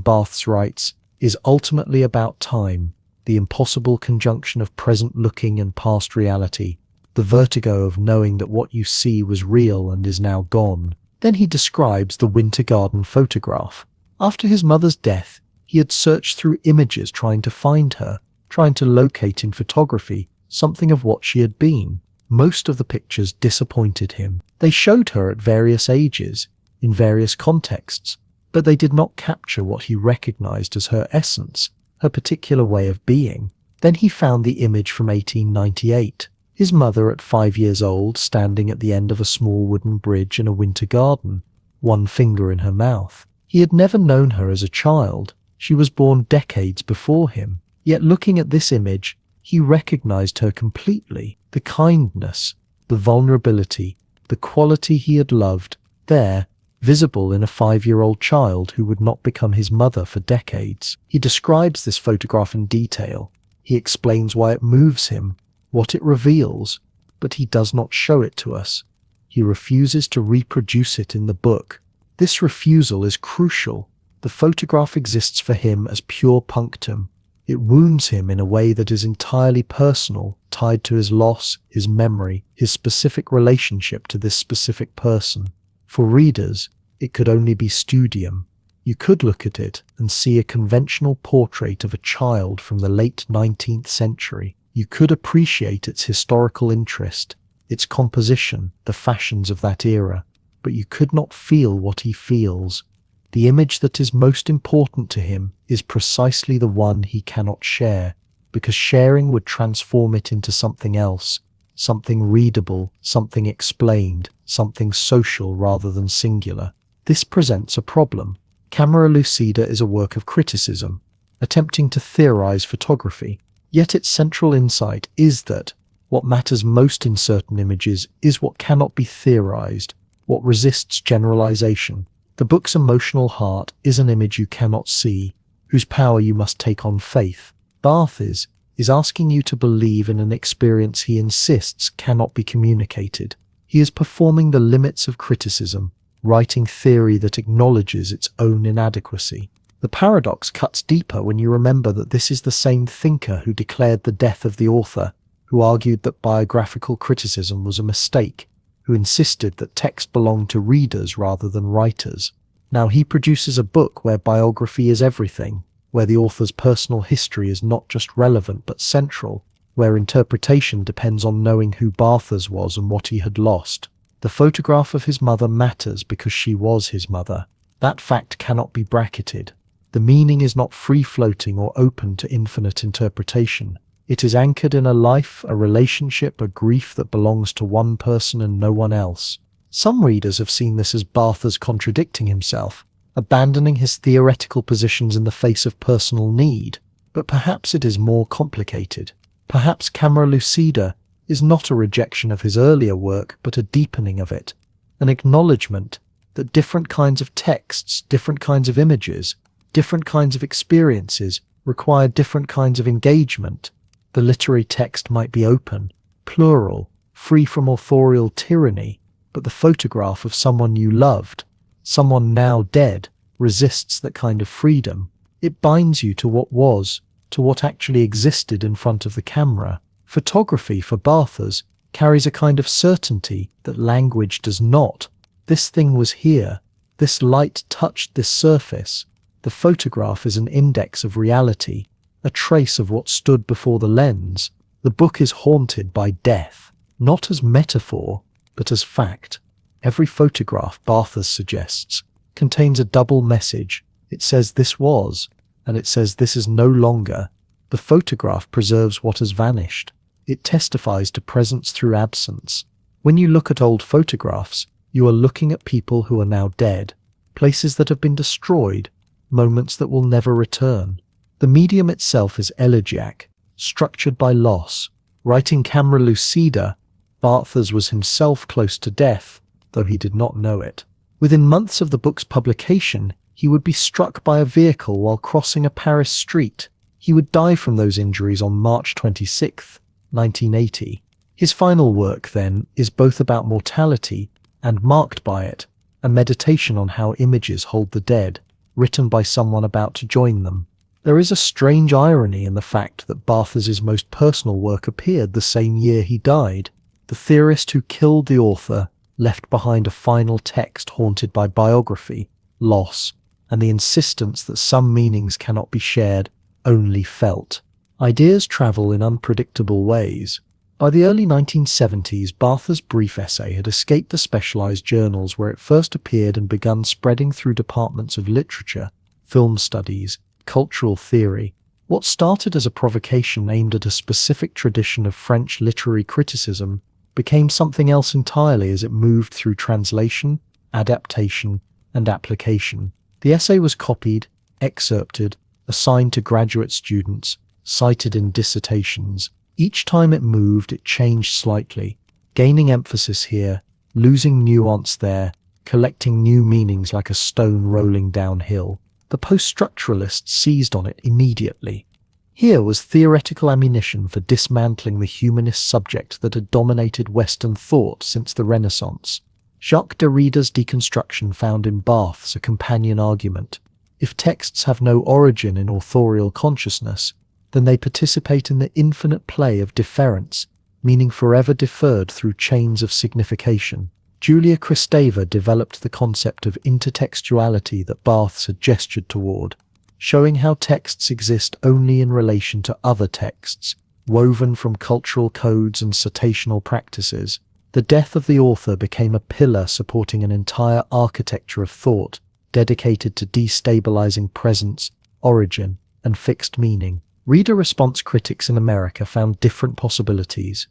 Barthes writes, is ultimately about time, the impossible conjunction of present looking and past reality, the vertigo of knowing that what you see was real and is now gone. Then he describes the Winter Garden photograph. After his mother's death, he had searched through images trying to find her, trying to locate in photography something of what she had been. Most of the pictures disappointed him. They showed her at various ages, in various contexts, but they did not capture what he recognized as her essence, her particular way of being. Then he found the image from 1898, his mother at 5 years old standing at the end of a small wooden bridge in a winter garden, one finger in her mouth. He had never known her as a child. She was born decades before him. Yet looking at this image, he recognized her completely. The kindness, the vulnerability, the quality he had loved, there, visible in a 5-year-old child who would not become his mother for decades. He describes this photograph in detail. He explains why it moves him, what it reveals, but he does not show it to us. He refuses to reproduce it in the book. This refusal is crucial. The photograph exists for him as pure punctum. It wounds him in a way that is entirely personal, tied to his loss, his memory, his specific relationship to this specific person. For readers, it could only be studium. You could look at it and see a conventional portrait of a child from the late 19th century. You could appreciate its historical interest, its composition, the fashions of that era, but you could not feel what he feels. The image that is most important to him is precisely the one he cannot share, because sharing would transform it into something else, something readable, something explained, something social rather than singular. This presents a problem. Camera Lucida is a work of criticism, attempting to theorize photography, yet its central insight is that, What matters most in certain images is what cannot be theorized, what resists generalization. The book's emotional heart is an image you cannot see, whose power you must take on faith. Barthes is asking you to believe in an experience he insists cannot be communicated. He is performing the limits of criticism, writing theory that acknowledges its own inadequacy. The paradox cuts deeper when you remember that this is the same thinker who declared the death of the author, who argued that biographical criticism was a mistake, who insisted that text belonged to readers rather than writers. Now he produces a book where biography is everything, where the author's personal history is not just relevant but central, where interpretation depends on knowing who Barthes was and what he had lost. The photograph of his mother matters because she was his mother. That fact cannot be bracketed. The meaning is not free-floating or open to infinite interpretation. It is anchored in a life, a relationship, a grief that belongs to one person and no one else. Some readers have seen this as Barthes contradicting himself, abandoning his theoretical positions in the face of personal need. But perhaps it is more complicated. Perhaps Camera Lucida is not a rejection of his earlier work, but a deepening of it, an acknowledgement that different kinds of texts, different kinds of images, different kinds of experiences require different kinds of engagement. The literary text might be open, plural, free from authorial tyranny, but the photograph of someone you loved, someone now dead, resists that kind of freedom. It binds you to what was, to what actually existed in front of the camera. Photography, for Barthes, carries a kind of certainty that language does not. This thing was here. This light touched this surface. The photograph is an index of reality, a trace of what stood before the lens. The book is haunted by death, not as metaphor, but as fact. Every photograph, Barthes suggests, contains a double message. It says this was, and it says this is no longer. The photograph preserves what has vanished. It testifies to presence through absence. When you look at old photographs, you are looking at people who are now dead, places that have been destroyed, moments that will never return. The medium itself is elegiac, structured by loss. Writing Camera Lucida, Barthes was himself close to death, though he did not know it. Within months of the book's publication, he would be struck by a vehicle while crossing a Paris street. He would die from those injuries on March 26, 1980. His final work, then, is both about mortality and marked by it, a meditation on how images hold the dead, written by someone about to join them. There is a strange irony in the fact that Barthes's most personal work appeared the same year he died. The theorist who killed the author left behind a final text haunted by biography, loss, and the insistence that some meanings cannot be shared, only felt. Ideas travel in unpredictable ways. By the early 1970s, Barthes' brief essay had escaped the specialized journals where it first appeared and begun spreading through departments of literature, film studies, cultural theory. What started as a provocation aimed at a specific tradition of French literary criticism became something else entirely as it moved through translation, adaptation, and application. The essay was copied, excerpted, assigned to graduate students, cited in dissertations. Each time it moved, it changed slightly, gaining emphasis here, losing nuance there, collecting new meanings like a stone rolling downhill. The post-structuralists seized on it immediately. Here was theoretical ammunition for dismantling the humanist subject that had dominated Western thought since the Renaissance. Jacques Derrida's deconstruction found in Barthes a companion argument. If texts have no origin in authorial consciousness, then they participate in the infinite play of deference, meaning forever deferred through chains of signification. Julia Kristeva developed the concept of intertextuality that Barthes had gestured toward, showing how texts exist only in relation to other texts, woven from cultural codes and citational practices. The death of the author became a pillar supporting an entire architecture of thought, dedicated to destabilizing presence, origin, and fixed meaning. Reader response critics in America found different possibilities.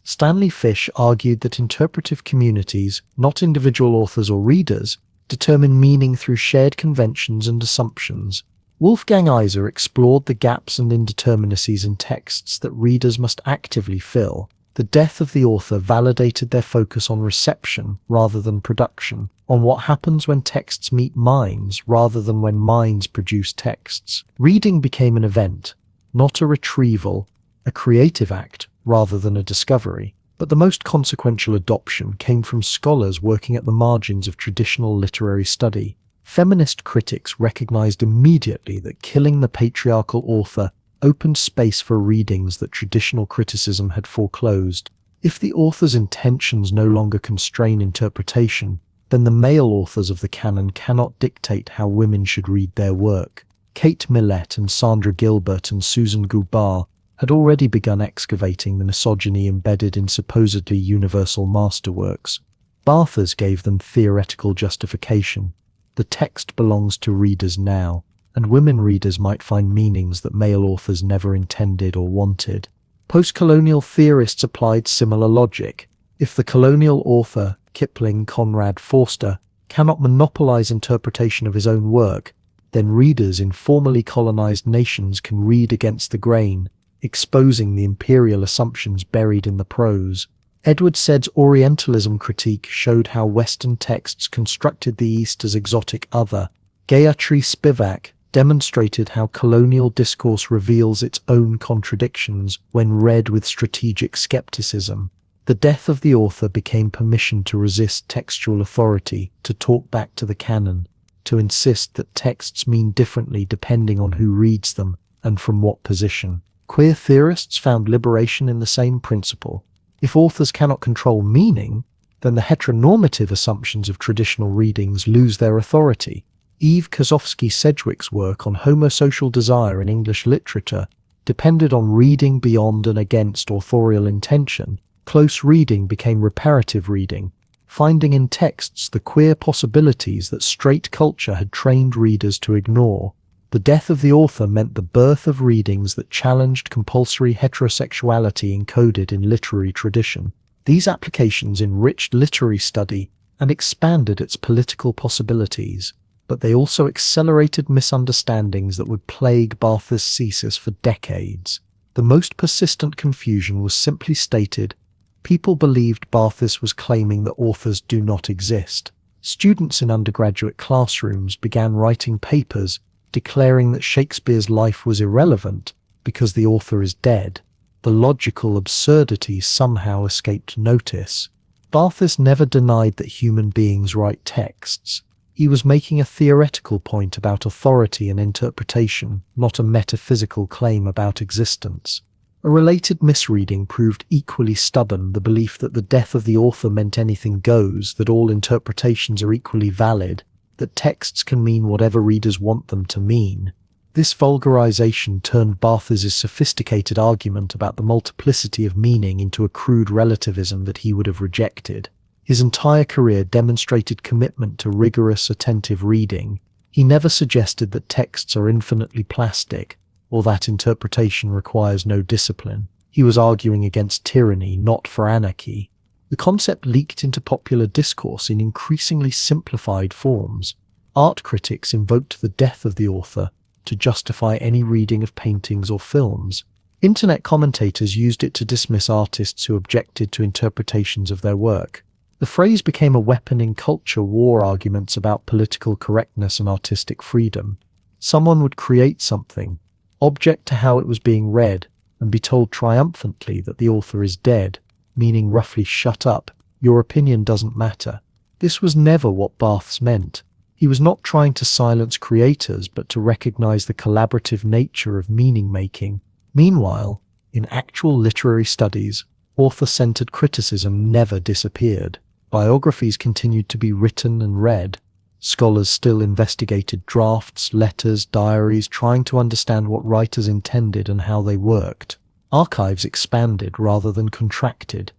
Stanley Fish argued that interpretive communities, not individual authors or readers, determine meaning through shared conventions and assumptions. Wolfgang Iser explored the gaps and indeterminacies in texts that readers must actively fill. The death of the author validated their focus on reception rather than production, on what happens when texts meet minds rather than when minds produce texts. Reading became an event, not a retrieval, a creative act rather than a discovery. But the most consequential adoption came from scholars working at the margins of traditional literary study. Feminist critics recognized immediately that killing the patriarchal author opened space for readings that traditional criticism had foreclosed. If the author's intentions no longer constrain interpretation, then the male authors of the canon cannot dictate how women should read their work. Kate Millett and Sandra Gilbert and Susan Gubar had already begun excavating the misogyny embedded in supposedly universal masterworks. Barthes gave them theoretical justification. The text belongs to readers now, and women readers might find meanings that male authors never intended or wanted. Post-colonial theorists applied similar logic. If the colonial author, Kipling, Conrad, Forster, cannot monopolize interpretation of his own work, then readers in formerly colonized nations can read against the grain, exposing the imperial assumptions buried in the prose. Edward Said's Orientalism critique showed how Western texts constructed the East as exotic other. Gayatri Spivak demonstrated how colonial discourse reveals its own contradictions when read with strategic skepticism. The death of the author became permission to resist textual authority, to talk back to the canon, to insist that texts mean differently depending on who reads them and from what position. Queer theorists found liberation in the same principle. If authors cannot control meaning, then the heteronormative assumptions of traditional readings lose their authority. Eve Kozofsky-Sedgwick's work on homosocial desire in English literature depended on reading beyond and against authorial intention. Close reading became reparative reading, finding in texts the queer possibilities that straight culture had trained readers to ignore. The death of the author meant the birth of readings that challenged compulsory heterosexuality encoded in literary tradition. These applications enriched literary study and expanded its political possibilities, but they also accelerated misunderstandings that would plague Barthes' thesis for decades. The most persistent confusion was simply stated. People believed Barthes was claiming that authors do not exist. Students in undergraduate classrooms began writing papers declaring that Shakespeare's life was irrelevant because the author is dead. The logical absurdity somehow escaped notice. Barthes never denied that human beings write texts. He was making a theoretical point about authority and interpretation, not a metaphysical claim about existence. A related misreading proved equally stubborn: the belief that the death of the author meant anything goes, that all interpretations are equally valid, that texts can mean whatever readers want them to mean. This vulgarization turned Barthes' sophisticated argument about the multiplicity of meaning into a crude relativism that he would have rejected. His entire career demonstrated commitment to rigorous, attentive reading. He never suggested that texts are infinitely plastic, or that interpretation requires no discipline. He was arguing against tyranny, not for anarchy. The concept leaked into popular discourse in increasingly simplified forms. Art critics invoked the death of the author to justify any reading of paintings or films. Internet commentators used it to dismiss artists who objected to interpretations of their work. The phrase became a weapon in culture war arguments about political correctness and artistic freedom. Someone would create something, object to how it was being read, and be told triumphantly that the author is dead, meaning roughly "shut up, your opinion doesn't matter." This was never what Barthes meant. He was not trying to silence creators, but to recognize the collaborative nature of meaning-making. Meanwhile, in actual literary studies, author-centered criticism never disappeared. Biographies continued to be written and read. Scholars still investigated drafts, letters, diaries, trying to understand what writers intended and how they worked. Archives expanded rather than contracted.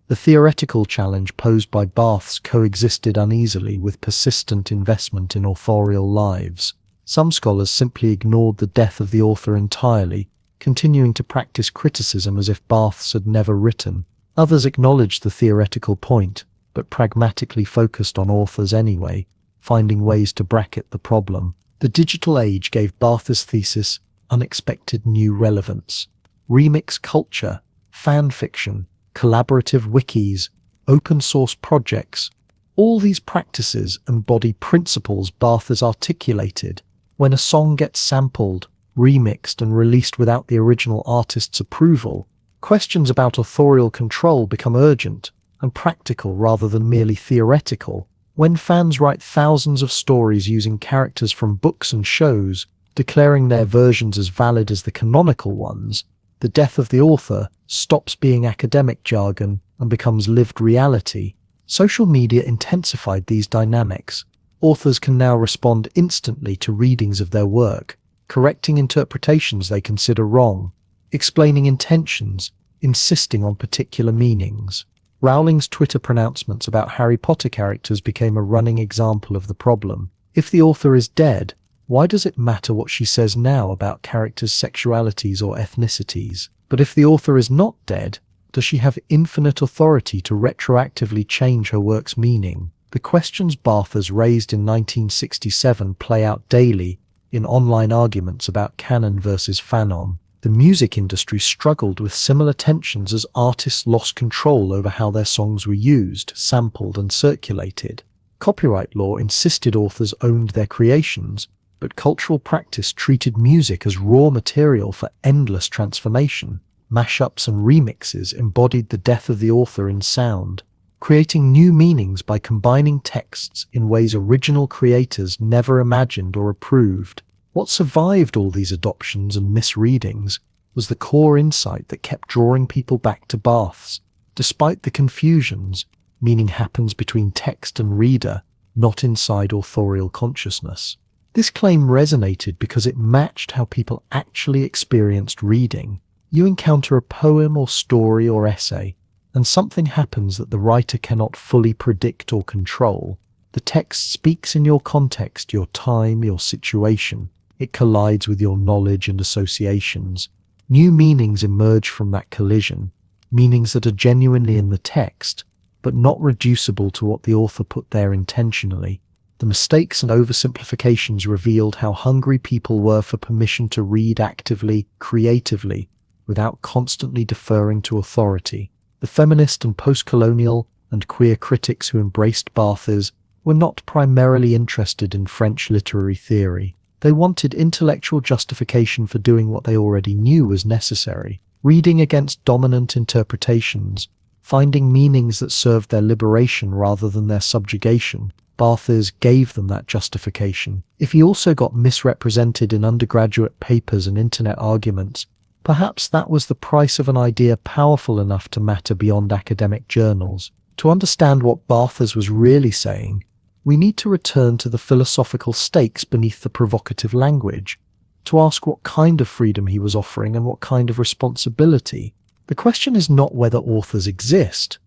The theoretical challenge posed by Barthes coexisted uneasily with persistent investment in authorial lives. Some scholars simply ignored the death of the author entirely, continuing to practice criticism as if Barthes had never written. Others acknowledged the theoretical point, but pragmatically focused on authors anyway, finding ways to bracket the problem. The digital age gave Barthes' thesis unexpected new relevance. Remix culture, fan fiction, collaborative wikis, open source projects. All these practices embody principles Barthes has articulated. When a song gets sampled, remixed, and released without the original artist's approval, questions about authorial control become urgent and practical rather than merely theoretical. When fans write thousands of stories using characters from books and shows, declaring their versions as valid as the canonical ones, the death of the author stops being academic jargon and becomes lived reality. Social media intensified these dynamics. Authors can now respond instantly to readings of their work, correcting interpretations they consider wrong, explaining intentions, insisting on particular meanings. Rowling's Twitter pronouncements about Harry Potter characters became a running example of the problem. If the author is dead, why does it matter what she says now about characters' sexualities or ethnicities? But if the author is not dead, does she have infinite authority to retroactively change her work's meaning? The questions Barthes raised in 1967 play out daily in online arguments about canon versus fanon. The music industry struggled with similar tensions as artists lost control over how their songs were used, sampled, and circulated. Copyright law insisted authors owned their creations, but cultural practice treated music as raw material for endless transformation. Mashups and remixes embodied the death of the author in sound, creating new meanings by combining texts in ways original creators never imagined or approved. What survived all these adoptions and misreadings was the core insight that kept drawing people back to Barthes. Despite the confusions, meaning happens between text and reader, not inside authorial consciousness. This claim resonated because it matched how people actually experienced reading. You encounter a poem or story or essay, and something happens that the writer cannot fully predict or control. The text speaks in your context, your time, your situation. It collides with your knowledge and associations. New meanings emerge from that collision, meanings that are genuinely in the text, but not reducible to what the author put there intentionally. The mistakes and oversimplifications revealed how hungry people were for permission to read actively, creatively, without constantly deferring to authority. The feminist and post-colonial and queer critics who embraced Barthes were not primarily interested in French literary theory. They wanted intellectual justification for doing what they already knew was necessary, reading against dominant interpretations, finding meanings that served their liberation rather than their subjugation. Barthes gave them that justification. If he also got misrepresented in undergraduate papers and internet arguments, perhaps that was the price of an idea powerful enough to matter beyond academic journals. To understand what Barthes was really saying, we need to return to the philosophical stakes beneath the provocative language, to ask what kind of freedom he was offering and what kind of responsibility. The question is not whether authors exist.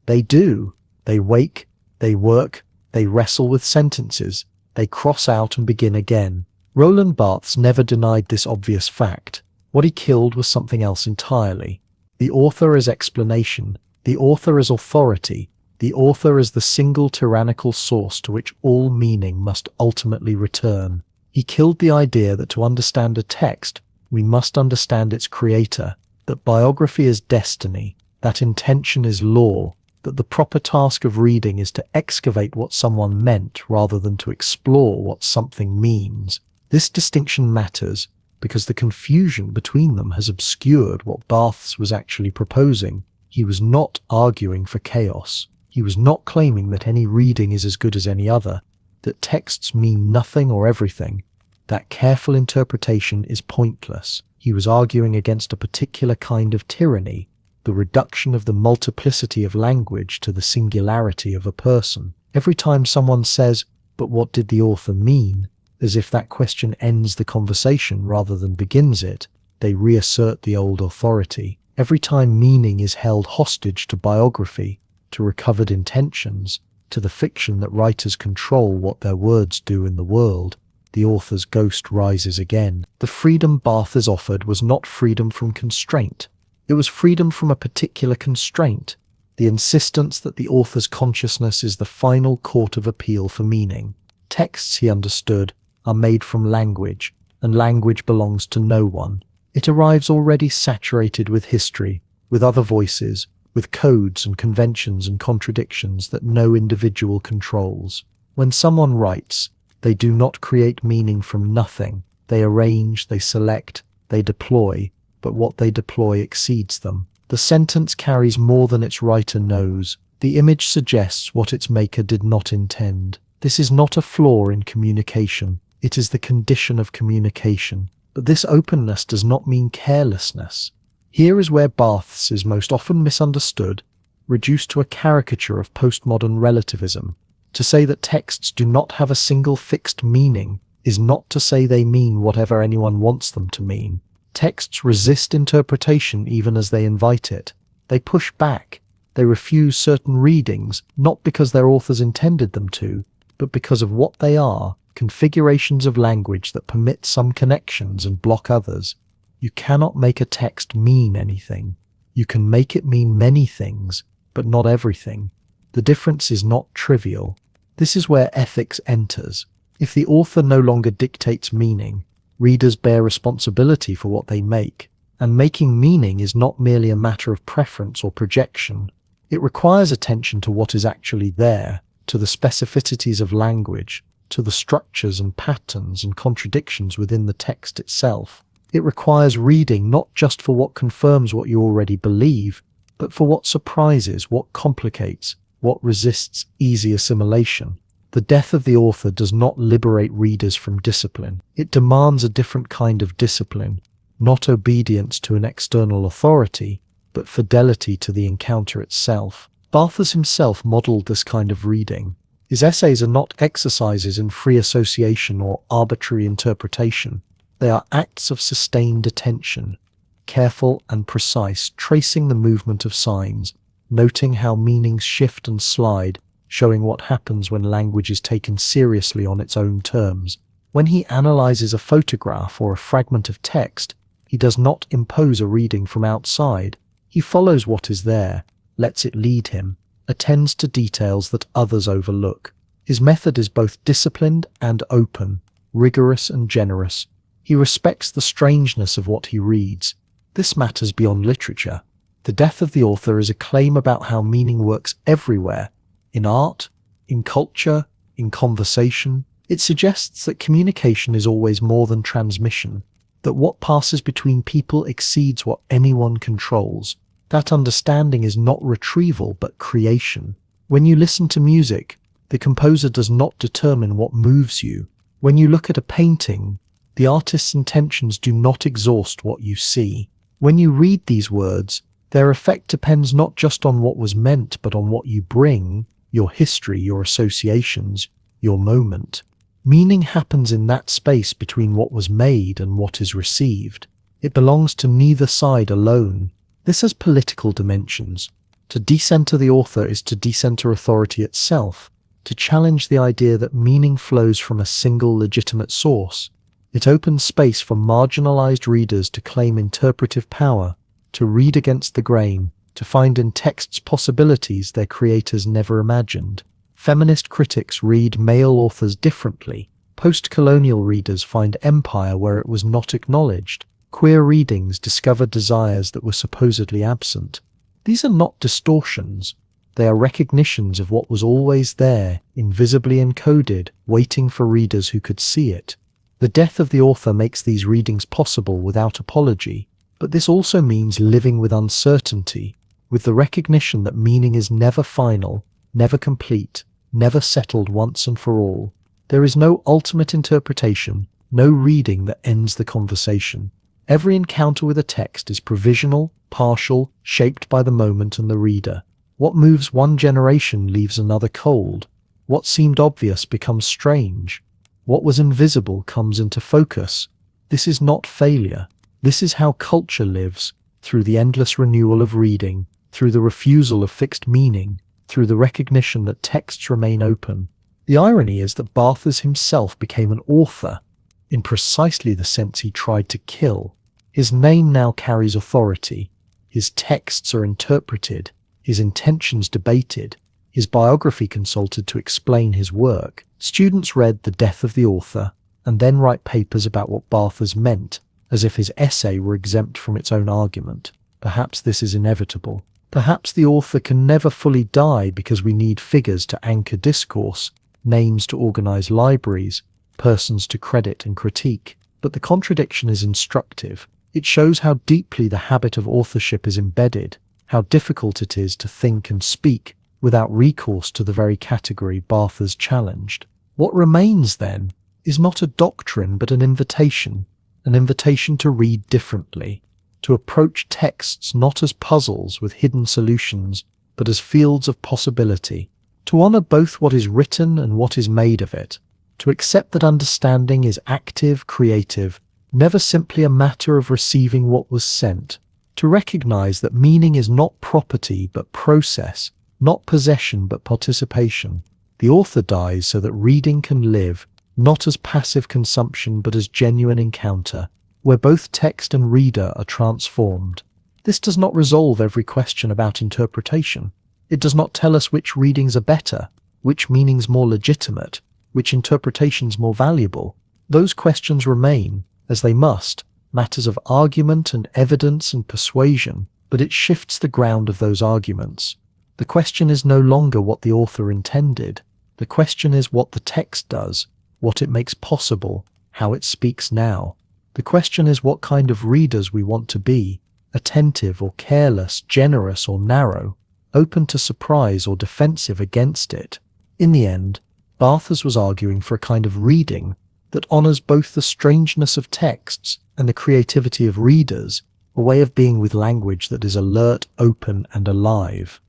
They do. They wake, they work, they wrestle with sentences, they cross out and begin again. Roland Barthes never denied this obvious fact. What he killed was something else entirely. The author as explanation, the author as authority, the author as the single tyrannical source to which all meaning must ultimately return. He killed the idea that to understand a text, we must understand its creator, that biography is destiny, that intention is law, that the proper task of reading is to excavate what someone meant rather than to explore what something means. This distinction matters because the confusion between them has obscured what Barthes was actually proposing. He was not arguing for chaos. He was not claiming that any reading is as good as any other, that texts mean nothing or everything, that careful interpretation is pointless. He was arguing against a particular kind of tyranny, the reduction of the multiplicity of language to the singularity of a person. Every time someone says, "But what did the author mean?" as if that question ends the conversation rather than begins it, they reassert the old authority. Every time meaning is held hostage to biography, to recovered intentions, to the fiction that writers control what their words do in the world, the author's ghost rises again. The freedom Barthes offered was not freedom from constraint. It was freedom from a particular constraint, the insistence that the author's consciousness is the final court of appeal for meaning. Texts, he understood, are made from language, and language belongs to no one. It arrives already saturated with history, with other voices, with codes and conventions and contradictions that no individual controls. When someone writes, they do not create meaning from nothing. They arrange, they select, they deploy, but what they deploy exceeds them. The sentence carries more than its writer knows. The image suggests what its maker did not intend. This is not a flaw in communication. It is the condition of communication. But this openness does not mean carelessness. Here is where Barthes is most often misunderstood, reduced to a caricature of postmodern relativism. To say that texts do not have a single fixed meaning is not to say they mean whatever anyone wants them to mean. Texts resist interpretation even as they invite it. They push back. They refuse certain readings, not because their authors intended them to, but because of what they are, configurations of language that permit some connections and block others. You cannot make a text mean anything. You can make it mean many things, but not everything. The difference is not trivial. This is where ethics enters. If the author no longer dictates meaning, readers bear responsibility for what they make, and making meaning is not merely a matter of preference or projection. It requires attention to what is actually there, to the specificities of language, to the structures and patterns and contradictions within the text itself. It requires reading not just for what confirms what you already believe, but for what surprises, what complicates, what resists easy assimilation. The death of the author does not liberate readers from discipline. It demands a different kind of discipline, not obedience to an external authority, but fidelity to the encounter itself. Barthes himself modeled this kind of reading. His essays are not exercises in free association or arbitrary interpretation. They are acts of sustained attention, careful and precise, tracing the movement of signs, noting how meanings shift and slide, showing what happens when language is taken seriously on its own terms. When he analyzes a photograph or a fragment of text, he does not impose a reading from outside. He follows what is there, lets it lead him, attends to details that others overlook. His method is both disciplined and open, rigorous and generous. He respects the strangeness of what he reads. This matters beyond literature. The death of the author is a claim about how meaning works everywhere, in art, in culture, in conversation. It suggests that communication is always more than transmission, that what passes between people exceeds what anyone controls. That understanding is not retrieval but creation. When you listen to music, the composer does not determine what moves you. When you look at a painting, the artist's intentions do not exhaust what you see. When you read these words, their effect depends not just on what was meant but on what you bring, your history, your associations, your moment. Meaning happens in that space between what was made and what is received. It belongs to neither side alone. This has political dimensions. To decenter the author is to decenter authority itself, to challenge the idea that meaning flows from a single legitimate source. It opens space for marginalized readers to claim interpretive power, to read against the grain, to find in texts possibilities their creators never imagined. Feminist critics read male authors differently. Post-colonial readers find empire where it was not acknowledged. Queer readings discover desires that were supposedly absent. These are not distortions. They are recognitions of what was always there, invisibly encoded, waiting for readers who could see it. The death of the author makes these readings possible without apology, but this also means living with uncertainty, with the recognition that meaning is never final, never complete, never settled once and for all. There is no ultimate interpretation, no reading that ends the conversation. Every encounter with a text is provisional, partial, shaped by the moment and the reader. What moves one generation leaves another cold. What seemed obvious becomes strange. What was invisible comes into focus. This is not failure. This is how culture lives, through the endless renewal of reading, through the refusal of fixed meaning, through the recognition that texts remain open. The irony is that Barthes himself became an author, in precisely the sense he tried to kill. His name now carries authority. His texts are interpreted, his intentions debated, his biography consulted to explain his work. Students read The Death of the Author, and then write papers about what Barthes meant, as if his essay were exempt from its own argument. Perhaps this is inevitable. Perhaps the author can never fully die because we need figures to anchor discourse, names to organize libraries, persons to credit and critique. But the contradiction is instructive. It shows how deeply the habit of authorship is embedded, how difficult it is to think and speak without recourse to the very category Barthes challenged. What remains, then, is not a doctrine but an invitation to read differently, to approach texts not as puzzles with hidden solutions, but as fields of possibility, to honor both what is written and what is made of it, to accept that understanding is active, creative, never simply a matter of receiving what was sent, to recognize that meaning is not property but process, not possession but participation. The author dies so that reading can live, not as passive consumption but as genuine encounter, where both text and reader are transformed. This does not resolve every question about interpretation. It does not tell us which readings are better, which meanings more legitimate, which interpretations more valuable. Those questions remain, as they must, matters of argument and evidence and persuasion, but it shifts the ground of those arguments. The question is no longer what the author intended. The question is what the text does, what it makes possible, how it speaks now. The question is what kind of readers we want to be, attentive or careless, generous or narrow, open to surprise or defensive against it. In the end, Barthes was arguing for a kind of reading that honors both the strangeness of texts and the creativity of readers, a way of being with language that is alert, open, and alive.